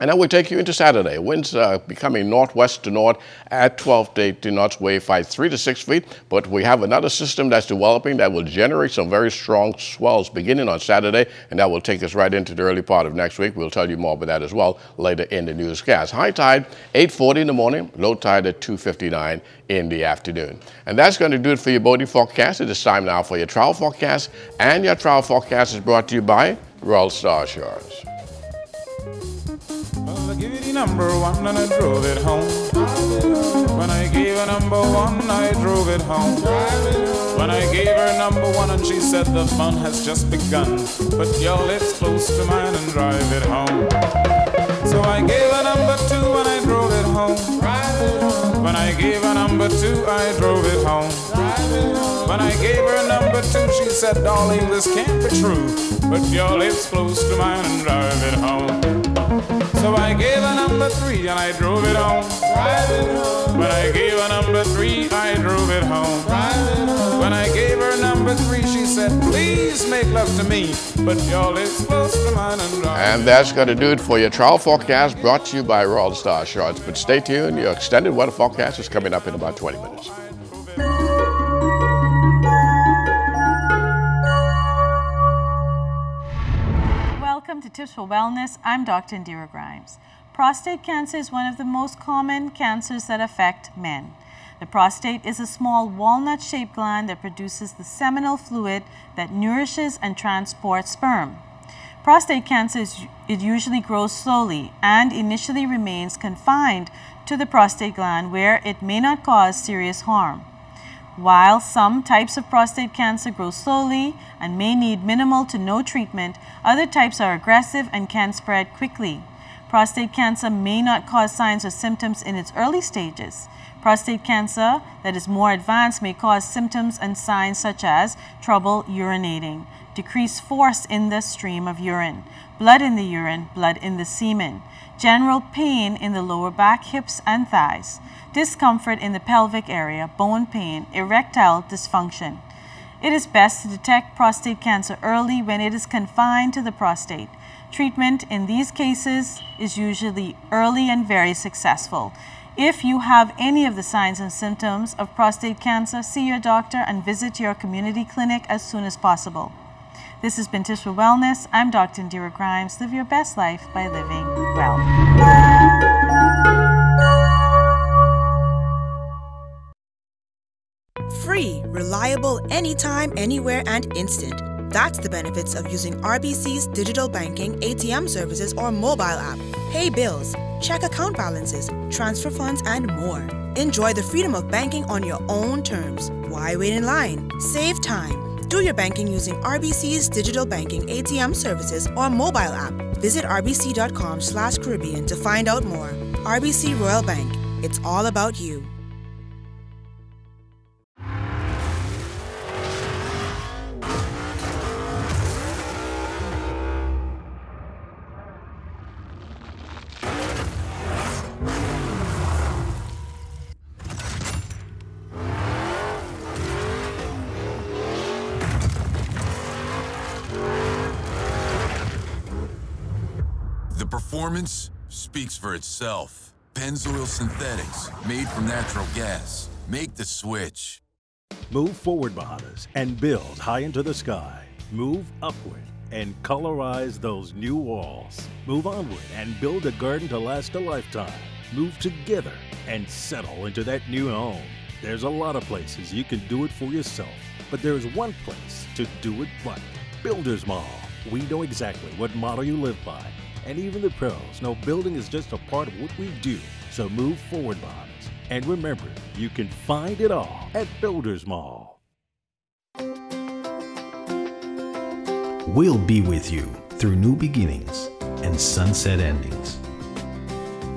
And that will take you into Saturday. Winds becoming northwest to north at 12 to 18 knots, wave height 3 to 6 feet. But we have another system that's developing that will generate some very strong swells beginning on Saturday, and that will take us right into the early part of next week. We'll tell you more about that as well later in the newscast. High tide 8:40 in the morning, low tide at 2:59 in the afternoon. And that's going to do it for your boating forecast. It is time now for your travel forecast, and your travel forecast is brought to you by Royal Star Shores. Well, I gave you the number 1 and I drove it home. When I gave her number 1, I drove it home. When I gave her number 1 and she said the fun has just begun. Put your lips close to mine and drive it home. So I gave her number 2 and I drove it home. When I gave her number 2, I drove it home. When I gave her number 2, she said, darling, this can't be true. Put your lips close to mine and drive it home. So I gave her number 3 and I drove it home. When I gave her number 3, I drove it home. When I gave her number 3, she said, please make love to me. Put your lips close to mine and drive. And that's going to do it for your travel forecast brought to you by Royal Star Shores. But stay tuned, your extended weather forecast is coming up in about 20 minutes. Welcome to Tips for Wellness. I'm Dr. Indira Grimes. Prostate cancer is one of the most common cancers that affect men. The prostate is a small walnut-shaped gland that produces the seminal fluid that nourishes and transports sperm. Prostate cancer it usually grows slowly and initially remains confined to the prostate gland where it may not cause serious harm. While some types of prostate cancer grow slowly and may need minimal to no treatment, other types are aggressive and can spread quickly. Prostate cancer may not cause signs or symptoms in its early stages. Prostate cancer that is more advanced may cause symptoms and signs such as trouble urinating, decreased force in the stream of urine, blood in the urine, blood in the semen, general pain in the lower back, hips, and thighs, discomfort in the pelvic area, bone pain, erectile dysfunction, It is best to detect prostate cancer early when it is confined to the prostate. Treatment in these cases is usually early and very successful. If you have any of the signs and symptoms of prostate cancer, see your doctor and visit your community clinic as soon as possible. This has been Tish for Wellness. I'm Dr. Indira Grimes. Live your best life by living well. Free, reliable, anytime, anywhere, and instant. That's the benefits of using RBC's digital banking, ATM services, or mobile app. Pay bills, check account balances, transfer funds, and more. Enjoy the freedom of banking on your own terms. Why wait in line? Save time. Do your banking using RBC's digital banking, ATM services, or mobile app. Visit rbc.com/Caribbean to find out more. RBC Royal Bank. It's all about you. Performance speaks for itself. Pennzoil Synthetics, made from natural gas. Make the switch. Move forward, Bahamas, and build high into the sky. Move upward and colorize those new walls. Move onward and build a garden to last a lifetime. Move together and settle into that new home. There's a lot of places you can do it for yourself, but there is one place to do it right. Builders Mall. We know exactly what motto you live by. And even the pros know building is just a part of what we do. So move forward, Bahamas. And remember, you can find it all at Builders Mall. We'll be with you through new beginnings and sunset endings.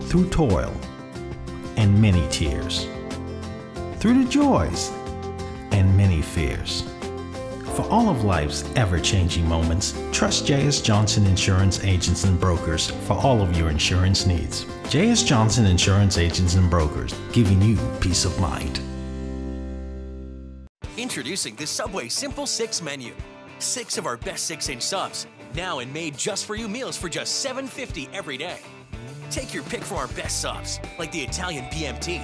Through toil and many tears. Through the joys and many fears. For all of life's ever-changing moments, trust J.S. Johnson Insurance Agents and Brokers for all of your insurance needs. J.S. Johnson Insurance Agents and Brokers, giving you peace of mind. Introducing the Subway Simple 6 menu. 6 of our best 6-inch subs, now and made just for you meals for just $7.50 every day. Take your pick from our best subs, like the Italian BMT,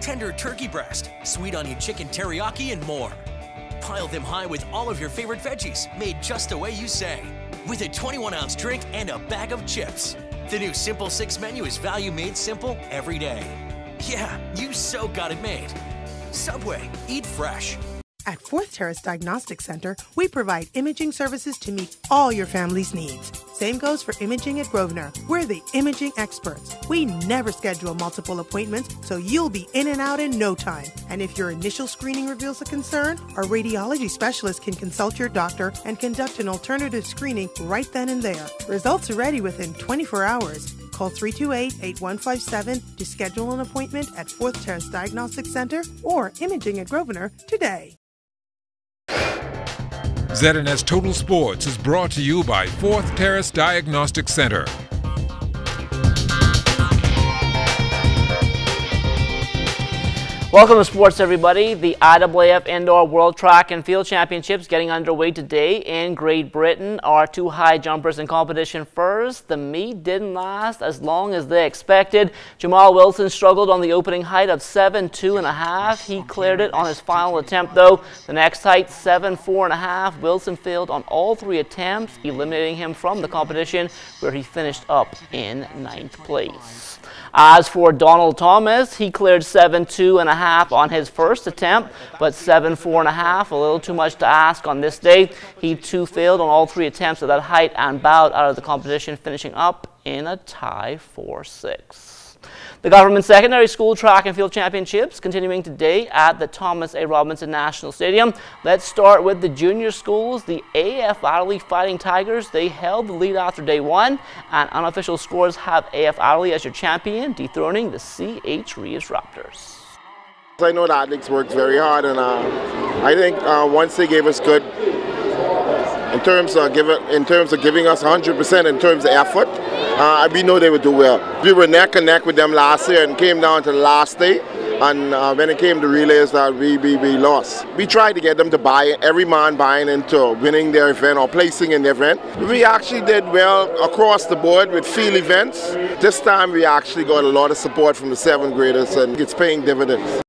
tender turkey breast, sweet onion chicken teriyaki, and more. Pile them high with all of your favorite veggies, made just the way you say. With a 21-ounce drink and a bag of chips. The new Simple 6 menu is value made simple every day. Yeah, you so got it made. Subway, eat fresh. At Fourth Terrace Diagnostic Center, we provide imaging services to meet all your family's needs. Same goes for imaging at Grosvenor. We're the imaging experts. We never schedule multiple appointments, so you'll be in and out in no time. And if your initial screening reveals a concern, our radiology specialist can consult your doctor and conduct an alternative screening right then and there. Results are ready within 24 hours. Call 328-8157 to schedule an appointment at Fourth Terrace Diagnostic Center or Imaging at Grosvenor today. ZNS Total Sports is brought to you by Fourth Terrace Diagnostic Center. Welcome to sports, everybody. The IAAF Indoor World Track and Field Championships getting underway today in Great Britain. Our 2 high jumpers in competition first. The meet didn't last as long as they expected. Jamal Wilson struggled on the opening height of 7.2.5. He cleared it on his final attempt, though. The next height, 7.4.5. Wilson failed on all 3 attempts, eliminating him from the competition, where he finished up in 9th place. As for Donald Thomas, he cleared 7.2.5 on his first attempt, but 7.4.5, a little too much to ask on this day. He too failed on all 3 attempts at that height and bowed out of the competition, finishing up in a tie for 6th. The Government Secondary School Track and Field Championships continuing today at the Thomas A. Robinson National Stadium. Let's start with the junior schools. The AF Adderley Fighting Tigers, they held the lead after day 1, and unofficial scores have AF Adderley as your champion, dethroning the CH Reeves Raptors. I know the athletics works very hard, and I think once they gave us good in terms of giving us 100% in terms of effort, we know they would do well. We were neck and neck with them last year and came down to the last day, And when it came to relays, that we lost. We tried to get them to buy, every man buying into winning their event or placing in the event. We actually did well across the board with field events. This time we actually got a lot of support from the 7th graders, and it's paying dividends.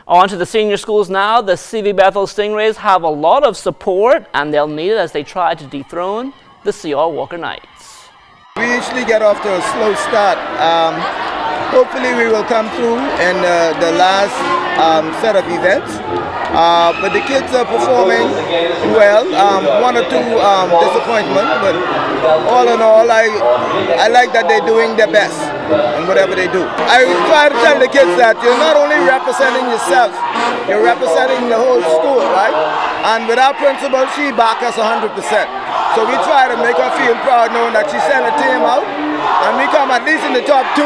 On to the senior schools now. The CV Bethel Stingrays have a lot of support, and they'll need it as they try to dethrone the C.R. Walker Knights. We usually get off to a slow start. Hopefully we will come through in the last set of events. But the kids are performing well. One or two disappointments, but all in all, I like that they're doing their best in whatever they do. I try to tell the kids that you're not only representing yourself, you're representing the whole school, right? And with our principal, she backs us 100%. So we try to make her feel proud knowing that she sent a team out, and we come at least in the top 2.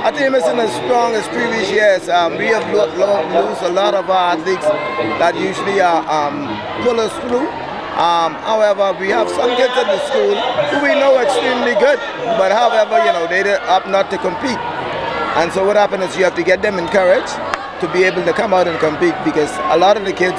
Our team isn't as strong as previous years. We have lost a lot of our athletes that usually pull us through. However, we have some kids at the school who we know are extremely good, but however, you know, they opt not to compete. And so what happens is you have to get them encouraged to be able to come out and compete, because a lot of the kids,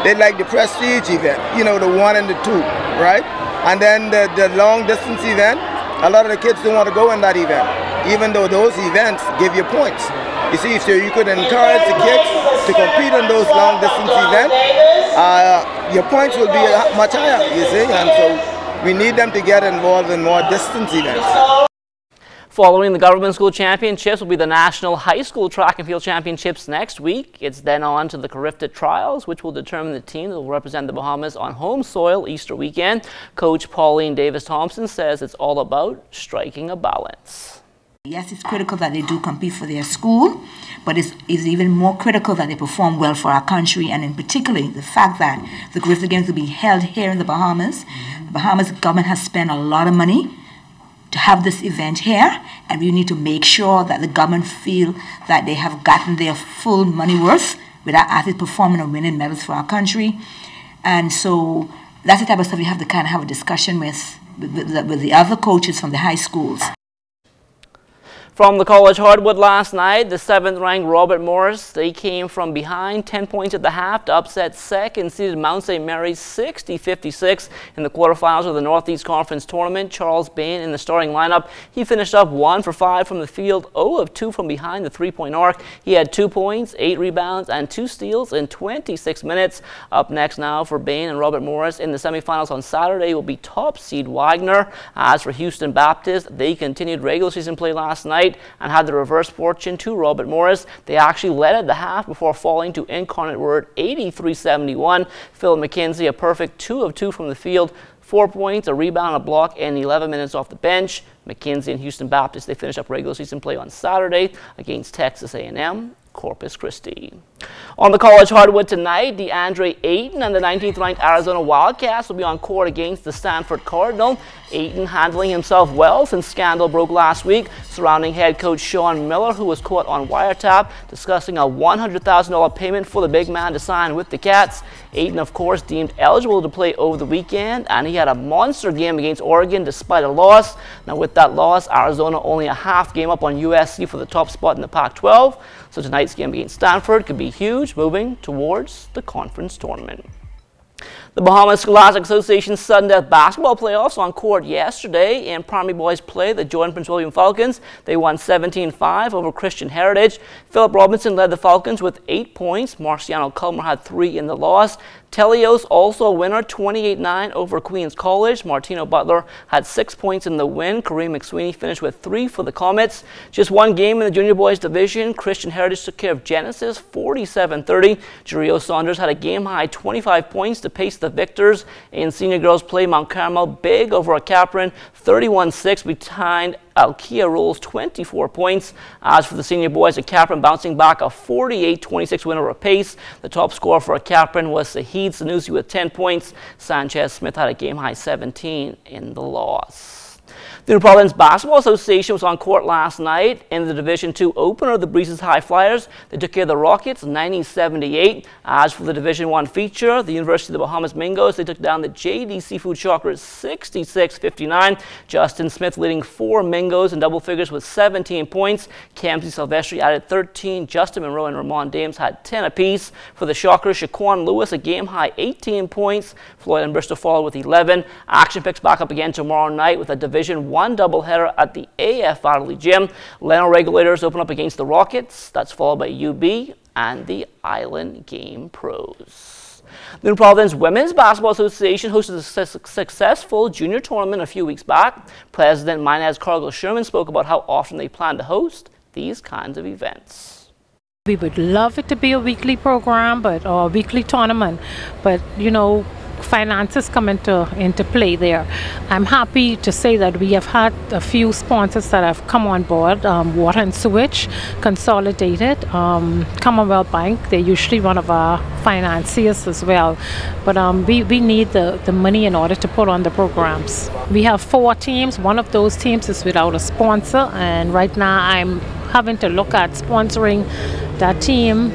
they like the prestige event, you know, the 1 and the 2, right? And then the long distance event, a lot of the kids don't want to go in that event, even though those events give you points. You see, if you could encourage the kids to compete in those long distance events, your points will be much higher, you see, and so we need them to get involved in more distance events. Following the government school championships will be the National High School Track and Field Championships next week. It's then on to the Carifta Trials, which will determine the team that will represent the Bahamas on home soil Easter weekend. Coach Pauline Davis-Thompson says it's all about striking a balance. Yes, it's critical that they do compete for their school, but it's even more critical that they perform well for our country, and in particular the fact that the Carifta Games will be held here in the Bahamas. The Bahamas government has spent a lot of money to have this event here, and we need to make sure that the government feel that they have gotten their full money worth with our athletes performing and winning medals for our country. And so that's the type of stuff you have to kind of have a discussion with the other coaches from the high schools. From the college hardwood last night, the 7th-ranked Robert Morris, they came from behind 10 points at the half to upset second-seeded Mount St. Mary's 60-56 in the quarterfinals of the Northeast Conference Tournament. Charles Bain in the starting lineup. He finished up 1 for 5 from the field, 0 of 2 from behind the three-point arc. He had 2 points, 8 rebounds, and 2 steals in 26 minutes. Up next now for Bain and Robert Morris in the semifinals on Saturday will be top seed Wagner. As for Houston Baptist, they continued regular season play last night and had the reverse fortune to Robert Morris. They actually led at the half before falling to Incarnate Word 83-71. Phil McKenzie, a perfect 2 of 2 from the field, 4 points, a rebound, a block, and 11 minutes off the bench. McKenzie and Houston Baptist, they finish up regular season play on Saturday against Texas A&M Corpus Christi. On the college hardwood tonight, DeAndre Ayton and the 19th-ranked Arizona Wildcats will be on court against the Stanford Cardinal. Ayton handling himself well since scandal broke last week surrounding head coach Sean Miller, who was caught on wiretap discussing a $100,000 payment for the big man to sign with the Cats. Ayton, of course, deemed eligible to play over the weekend, and he had a monster game against Oregon despite a loss. Now, with that loss, Arizona only a half game up on USC for the top spot in the Pac-12. So tonight's game against Stanford could be huge, moving towards the conference tournament. The Bahama Scholastic Association sudden death basketball playoffs on court yesterday. In primary boys play, the Jordan Prince William Falcons, they won 17-5 over Christian Heritage. Philip Robinson led the Falcons with 8 points. Marciano Culmer had 3 in the loss. Telios also a winner, 28-9 over Queens College. Martino Butler had 6 points in the win. Kareem McSweeney finished with 3 for the Comets. Just one game in the junior boys division. Christian Heritage took care of Genesis 47-30. Jerio Saunders had a game-high 25 points to pace the victors. In senior girls play, Mount Carmel big over Capron 31-6 behind Alkia Rules 24 points. As for the senior boys, Capron bouncing back a 48-26 win over Pace. The top scorer for Capron was Sahid Sanusi with 10 points. Sanchez Smith had a game-high 17 in the loss. The New Providence Basketball Association was on court last night in the Division II opener. The Breezes High Flyers, they took care of the Rockets 90-78. As for the Division I feature, the University of the Bahamas Mingos, they took down the JD Seafood Shockers 66-59. Justin Smith leading 4 Mingos in double figures with 17 points. Kamsi Silvestri added 13. Justin Monroe and Ramon Dames had 10 apiece. For the Shockers, Shaquan Lewis, a game-high 18 points. Floyd and Bristol followed with 11. Action picks back up again tomorrow night with a Division I doubleheader at the AF Adderley Gym. Leno Regulators open up against the Rockets. That's followed by UB and the Island Game Pros. The New Providence Women's Basketball Association hosted a successful junior tournament a few weeks back. President Minez Cargill Sherman spoke about how often they plan to host these kinds of events. We would love it to be a weekly program, or a weekly tournament, but you know, finances come into play there. I'm happy to say that we have had a few sponsors that have come on board. Water and Sewage, Consolidated, Commonwealth Bank, they're usually one of our financiers as well. But we need the money in order to put on the programs. We have 4 teams. One of those teams is without a sponsor, and right now I'm having to look at sponsoring that team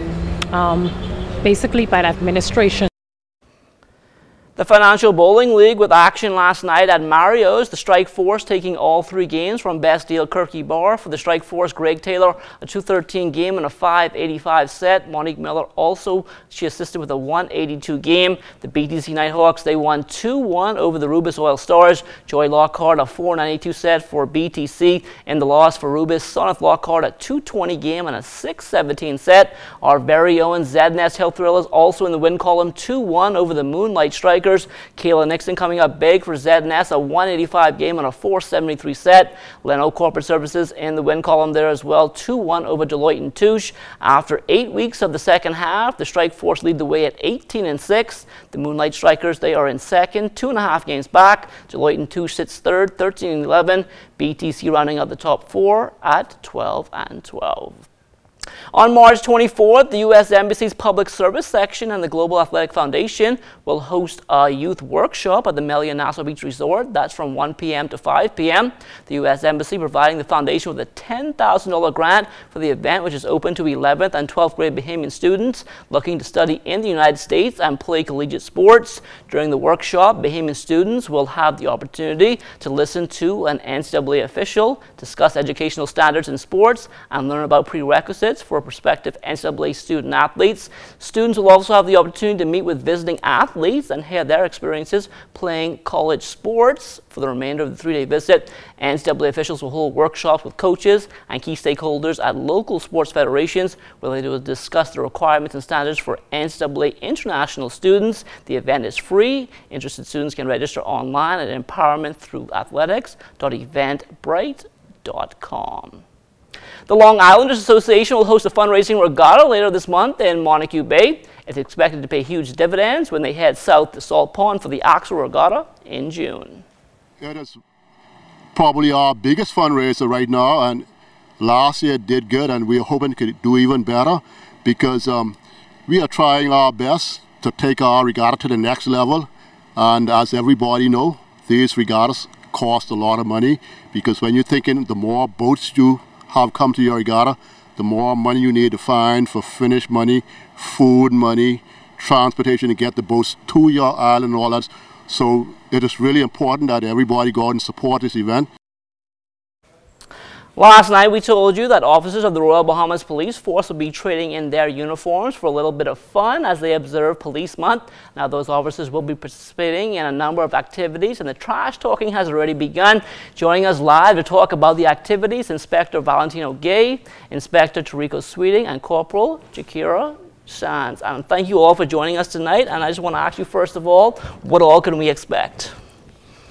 basically by the administration. The Financial Bowling League with action last night at Mario's. The Strike Force taking all 3 games from Best Deal Kirky Bar. For the Strike Force, Greg Taylor, a 213 game and a 585 set. Monique Miller also, she assisted with a 182 game. The BTC Nighthawks, they won 2-1 over the Rubis Oil Stars. Joy Lockhart, a 492 set for BTC. And the loss for Rubis, Soneth Lockhart, a 220 game and a 617 set. Our very own ZNS Hill Thrillers also in the win column, 2-1 over the Moonlight Strikers. Kayla Nixon coming up big for ZNS, a 185 game and a 473 set. Leno Corporate Services in the win column there as well, 2-1 over Deloitte and Touche. After 8 weeks of the second half, the Strike Force lead the way at 18-6. The Moonlight Strikers, they are in second, 2.5 games back. Deloitte and Touche sits third, 13-11. BTC rounding out the top 4 at 12-12. On March 24th, the U.S. Embassy's Public Service Section and the Global Athletic Foundation will host a youth workshop at the Melia Nassau Beach Resort. That's from 1 p.m. to 5 p.m. The U.S. Embassy providing the foundation with a $10,000 grant for the event, which is open to 11th and 12th grade Bahamian students looking to study in the United States and play collegiate sports. During the workshop, Bahamian students will have the opportunity to listen to an NCAA official, discuss educational standards in sports, and learn about prerequisites for prospective NCAA student athletes. Students will also have the opportunity to meet with visiting athletes and hear their experiences playing college sports. For the remainder of the 3-day visit, NCAA officials will hold workshops with coaches and key stakeholders at local sports federations where they will discuss the requirements and standards for NCAA international students. The event is free. Interested students can register online at empowermentthroughathletics.eventbrite.com. The Long Islanders Association will host a fundraising regatta later this month in Montague Bay. It's expected to pay huge dividends when they head south to Salt Pond for the Axel Regatta in June. It is probably our biggest fundraiser right now, and last year it did good, and we're hoping to do even better because we are trying our best to take our regatta to the next level. And as everybody knows, these regattas cost a lot of money because when you're thinking the more boats you have come to your regatta, the more money you need to find for finish money, food money, transportation to get the boats to your island and all that. So it is really important that everybody go out and support this event. Last night we told you that officers of the Royal Bahamas Police Force will be trading in their uniforms for a little bit of fun as they observe Police Month. Now those officers will be participating in a number of activities and the trash talking has already begun. Joining us live to talk about the activities, Inspector Valentino Gay, Inspector Tarico Sweeting, and Corporal Jakira Sands. And thank you all for joining us tonight. And I just want to ask you first of all, what all can we expect?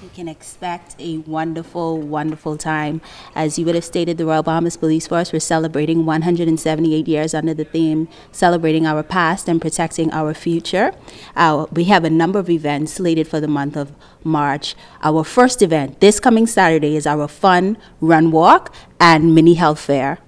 You can expect a wonderful, wonderful time. As you would have stated, the Royal Bahamas Police Force, we're celebrating 178 years under the theme, celebrating our past and protecting our future. We have a number of events slated for the month of March. Our first event, this coming Saturday, is our fun run walk and mini health fair.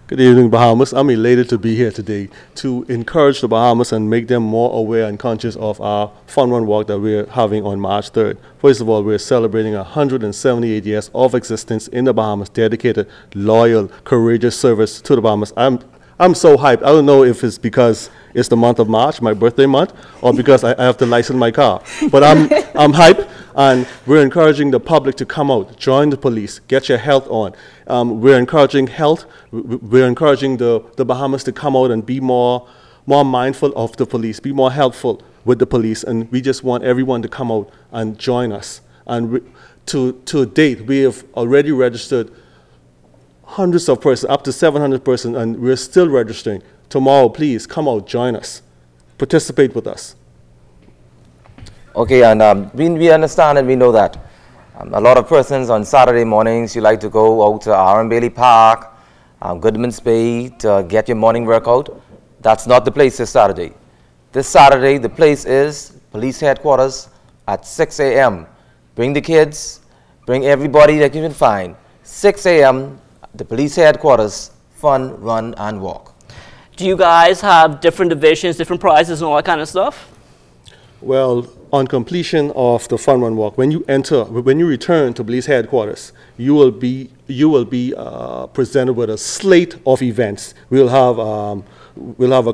Good evening, Bahamas. I'm elated to be here today to encourage the Bahamas and make them more aware and conscious of our fun run walk that we're having on March 3rd. First of all, we're celebrating 178 years of existence in the Bahamas, dedicated, loyal, courageous service to the Bahamas. I'm so hyped. I don't know if it's because it's the month of March, my birthday month, or because I have to license my car. But I'm hyped, and we're encouraging the public to come out, join the police, get your health on. We're encouraging health. We're encouraging the Bahamas to come out and be more mindful of the police, be more helpful with the police, and we just want everyone to come out and join us. And to date, we have already registered hundreds of persons, up to 700 persons, and we're still registering. Tomorrow, please come out, join us, participate with us. Okay, and we understand and we know that a lot of persons on Saturday mornings, you like to go out to R.M. Bailey Park, Goodman's Bay to get your morning workout. That's not the place this Saturday. This Saturday, the place is police headquarters at 6 a.m. Bring the kids, bring everybody that you can find. 6 a.m., the police headquarters, fun, run, and walk. Do you guys have different divisions, different prizes, and all that kind of stuff? Well, on completion of the fun run walk, when you return to police headquarters, you will be presented with a slate of events. We'll have a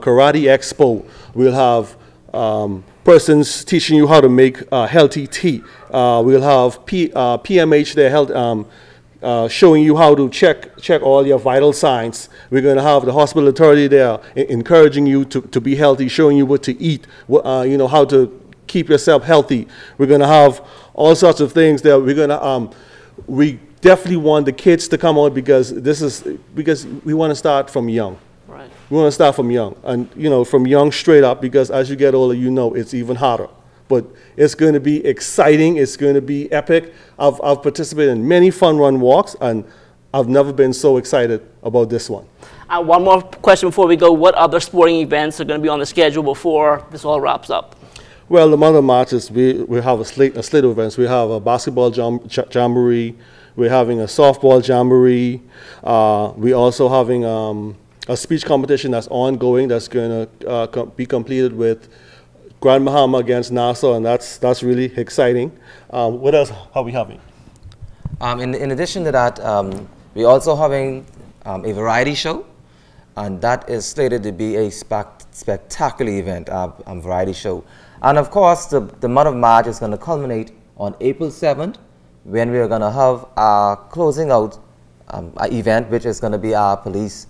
karate expo. We'll have persons teaching you how to make healthy tea. We'll have PMH there showing you how to check all your vital signs. We're going to have the hospital authority there encouraging you to be healthy, showing you what to eat, how to keep yourself healthy. We're going to have all sorts of things there. We definitely want the kids to come out because we want to start from young. Right. We want to start from young, and from young straight up, because as you get older, it's even harder. But it's going to be exciting. It's going to be epic. I've participated in many fun run walks, and I've never been so excited about this one. One more question before we go. What other sporting events are going to be on the schedule before this all wraps up? Well, the month of March is we have a slate of events. We have a basketball jamboree. We're having a softball jamboree. We're also having a speech competition that's ongoing that's going to be completed with Grand Bahama against Nassau, and that's really exciting. What else are we having? In addition to that, we're also having a variety show, and that is slated to be a spectacular event, variety show. And of course, the month of March is going to culminate on April 7th, when we are going to have our closing out event, which is going to be our police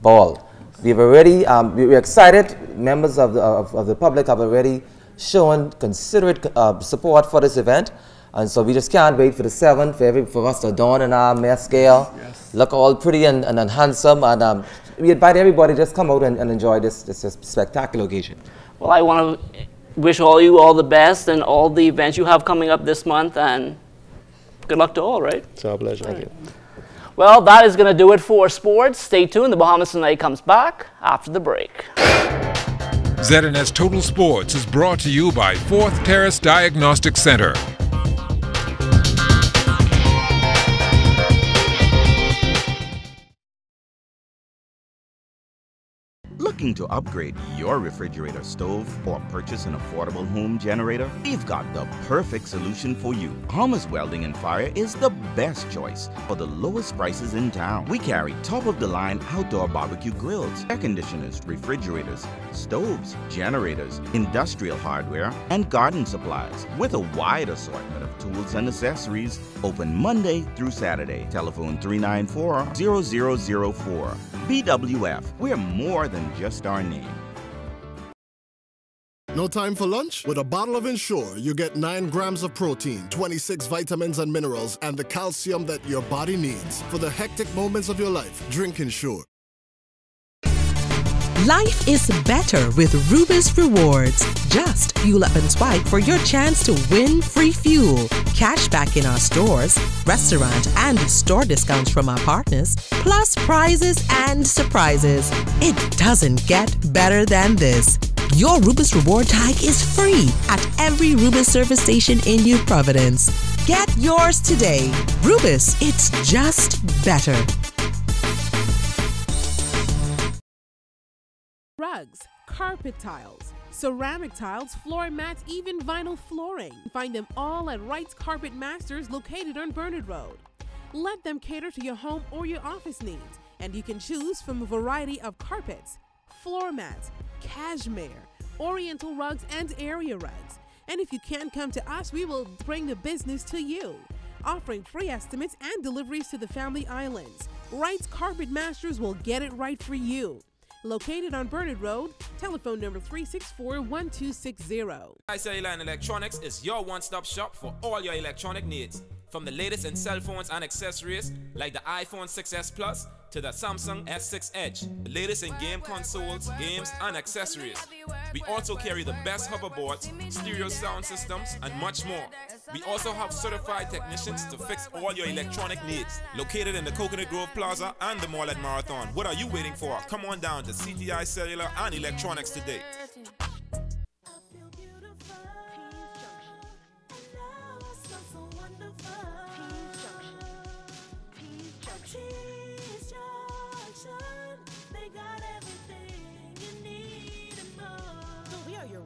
ball. We've already, we're excited. Members of the public have already shown considerate support for this event, and so we just can't wait for the 7th for us to don in our mess scale, look all pretty and handsome, and we invite everybody to just come out and enjoy this spectacular occasion. Well, I want to wish you all the best and all the events you have coming up this month, and good luck to all, right? It's our pleasure. Thank you. Well, that is going to do it for sports. Stay tuned. The Bahamas Tonight comes back after the break. ZNS Total Sports is brought to you by 4th Terrace Diagnostic Center. Looking to upgrade your refrigerator stove or purchase an affordable home generator? We've got the perfect solution for you. Thomas Welding and Fire is the best choice for the lowest prices in town. We carry top-of-the-line outdoor barbecue grills, air conditioners, refrigerators, stoves, generators, industrial hardware, and garden supplies with a wide assortment of tools and accessories. Open Monday through Saturday. Telephone 394-0004. BWF, we're more than just our name. No time for lunch? With a bottle of Ensure, you get 9 grams of protein, 26 vitamins and minerals, and the calcium that your body needs. For the hectic moments of your life, drink Ensure. Life is better with Rubis Rewards. Just fuel up and swipe for your chance to win free fuel, cash back in our stores, restaurant and store discounts from our partners, plus prizes and surprises. It doesn't get better than this. Your Rubis Reward tag is free at every Rubis service station in New Providence. Get yours today. Rubis, it's just better. rugs, carpet tiles, ceramic tiles, floor mats, even vinyl flooring. Find them all at Wrights Carpet Masters located on Bernard Road. Let them cater to your home or your office needs, and you can choose from a variety of carpets, floor mats, cashmere, oriental rugs, and area rugs. And if you can't come to us, we will bring the business to you, offering free estimates and deliveries to the Family Islands. Wrights Carpet Masters will get it right for you. Located on Bernard Road, telephone number 364-1260. Cellular and Electronics is your one-stop shop for all your electronic needs. From the latest in cell phones and accessories like the iPhone 6s Plus to the Samsung S6 Edge, the latest in game consoles, games, and accessories. We also carry the best hoverboards, stereo sound systems, and much more. We also have certified technicians to fix all your electronic needs. Located in the Coconut Grove Plaza and the mall at Marathon. What are you waiting for? Come on down to CTI Cellular and Electronics today.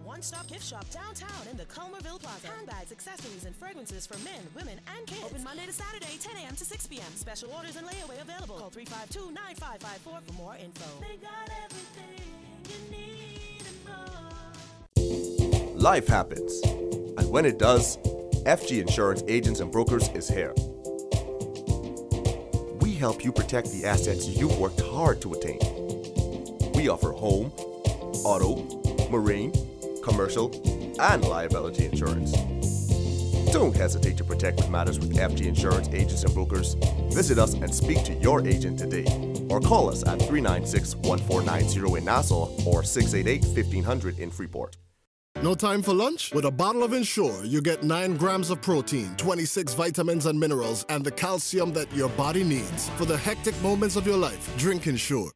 One-stop gift shop downtown in the Commonwealth Plaza. Handbags, accessories, and fragrances for men, women, and kids. Open Monday to Saturday, 10 a.m. to 6 p.m. Special orders and layaway available. Call 352-9554 for more info. They got everything you need and more. Life happens, and when it does, FG Insurance Agents and Brokers is here. We help you protect the assets you've worked hard to attain. We offer home, auto, marine, commercial, and liability insurance. Don't hesitate to protect what matters with FG Insurance Agents and Brokers. Visit us and speak to your agent today, or call us at 396-1490 in Nassau or 688-1500 in Freeport. No time for lunch? With a bottle of Ensure, you get 9 grams of protein, 26 vitamins and minerals, and the calcium that your body needs. For the hectic moments of your life, drink Ensure.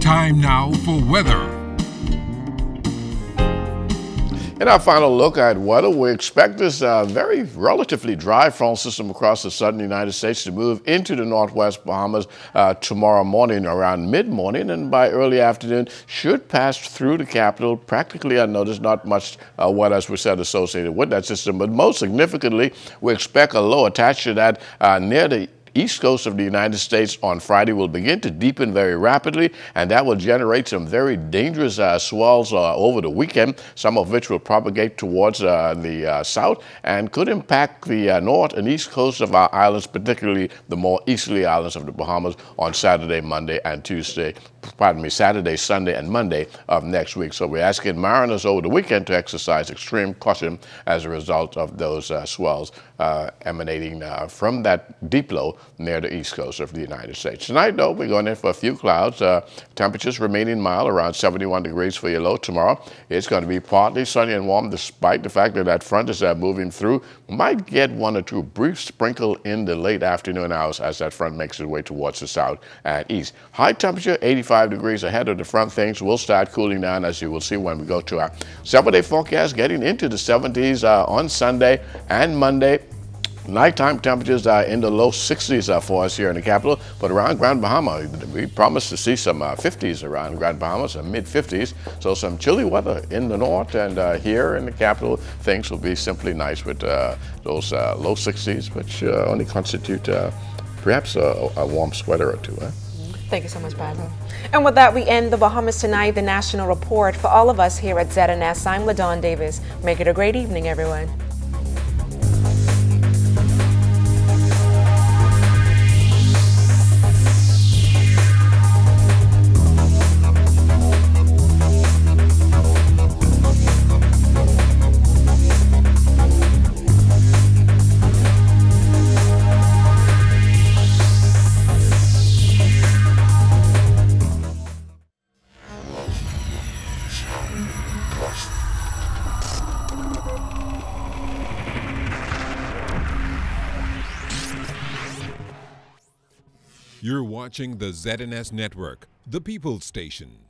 Time now for weather. In our final look at weather, we expect this very relatively dry front system across the southern United States to move into the northwest Bahamas tomorrow morning around mid-morning, and by early afternoon should pass through the capital practically unnoticed. Not much weather, as we said, associated with that system, but most significantly, we expect a low attached to that near the east coast of the United States on Friday will begin to deepen very rapidly, and that will generate some very dangerous swells over the weekend, some of which will propagate towards the south and could impact the north and east coast of our islands, particularly the more easterly islands of the Bahamas on Saturday, Monday, and Saturday, Sunday, and Monday of next week. So we're asking mariners over the weekend to exercise extreme caution as a result of those swells emanating from that deep low near the east coast of the United States. Tonight, though, we're going in for a few clouds. Temperatures remaining mild, around 71 degrees for your low. Tomorrow, it's going to be partly sunny and warm, despite the fact that that front is moving through. Might get one or two brief sprinkle in the late afternoon hours as that front makes its way towards the south and east. High temperature, 85 degrees ahead of the front. Things will start cooling down, as you will see when we go to our 7-day forecast, getting into the 70s on Sunday and Monday. Nighttime temperatures are in the low 60s for us here in the capital, but around Grand Bahama, we promise to see some 50s around Grand Bahama, some mid-50s. So some chilly weather in the north, and here in the capital, things will be simply nice with those low 60s, which only constitute perhaps a warm sweater or two. Thank you so much, Basil. And with that, we end the Bahamas Tonight, the national report. For all of us here at ZNS, I'm LaDawn Davis. Make it a great evening, everyone. You're watching the ZNS Network, the People's Station.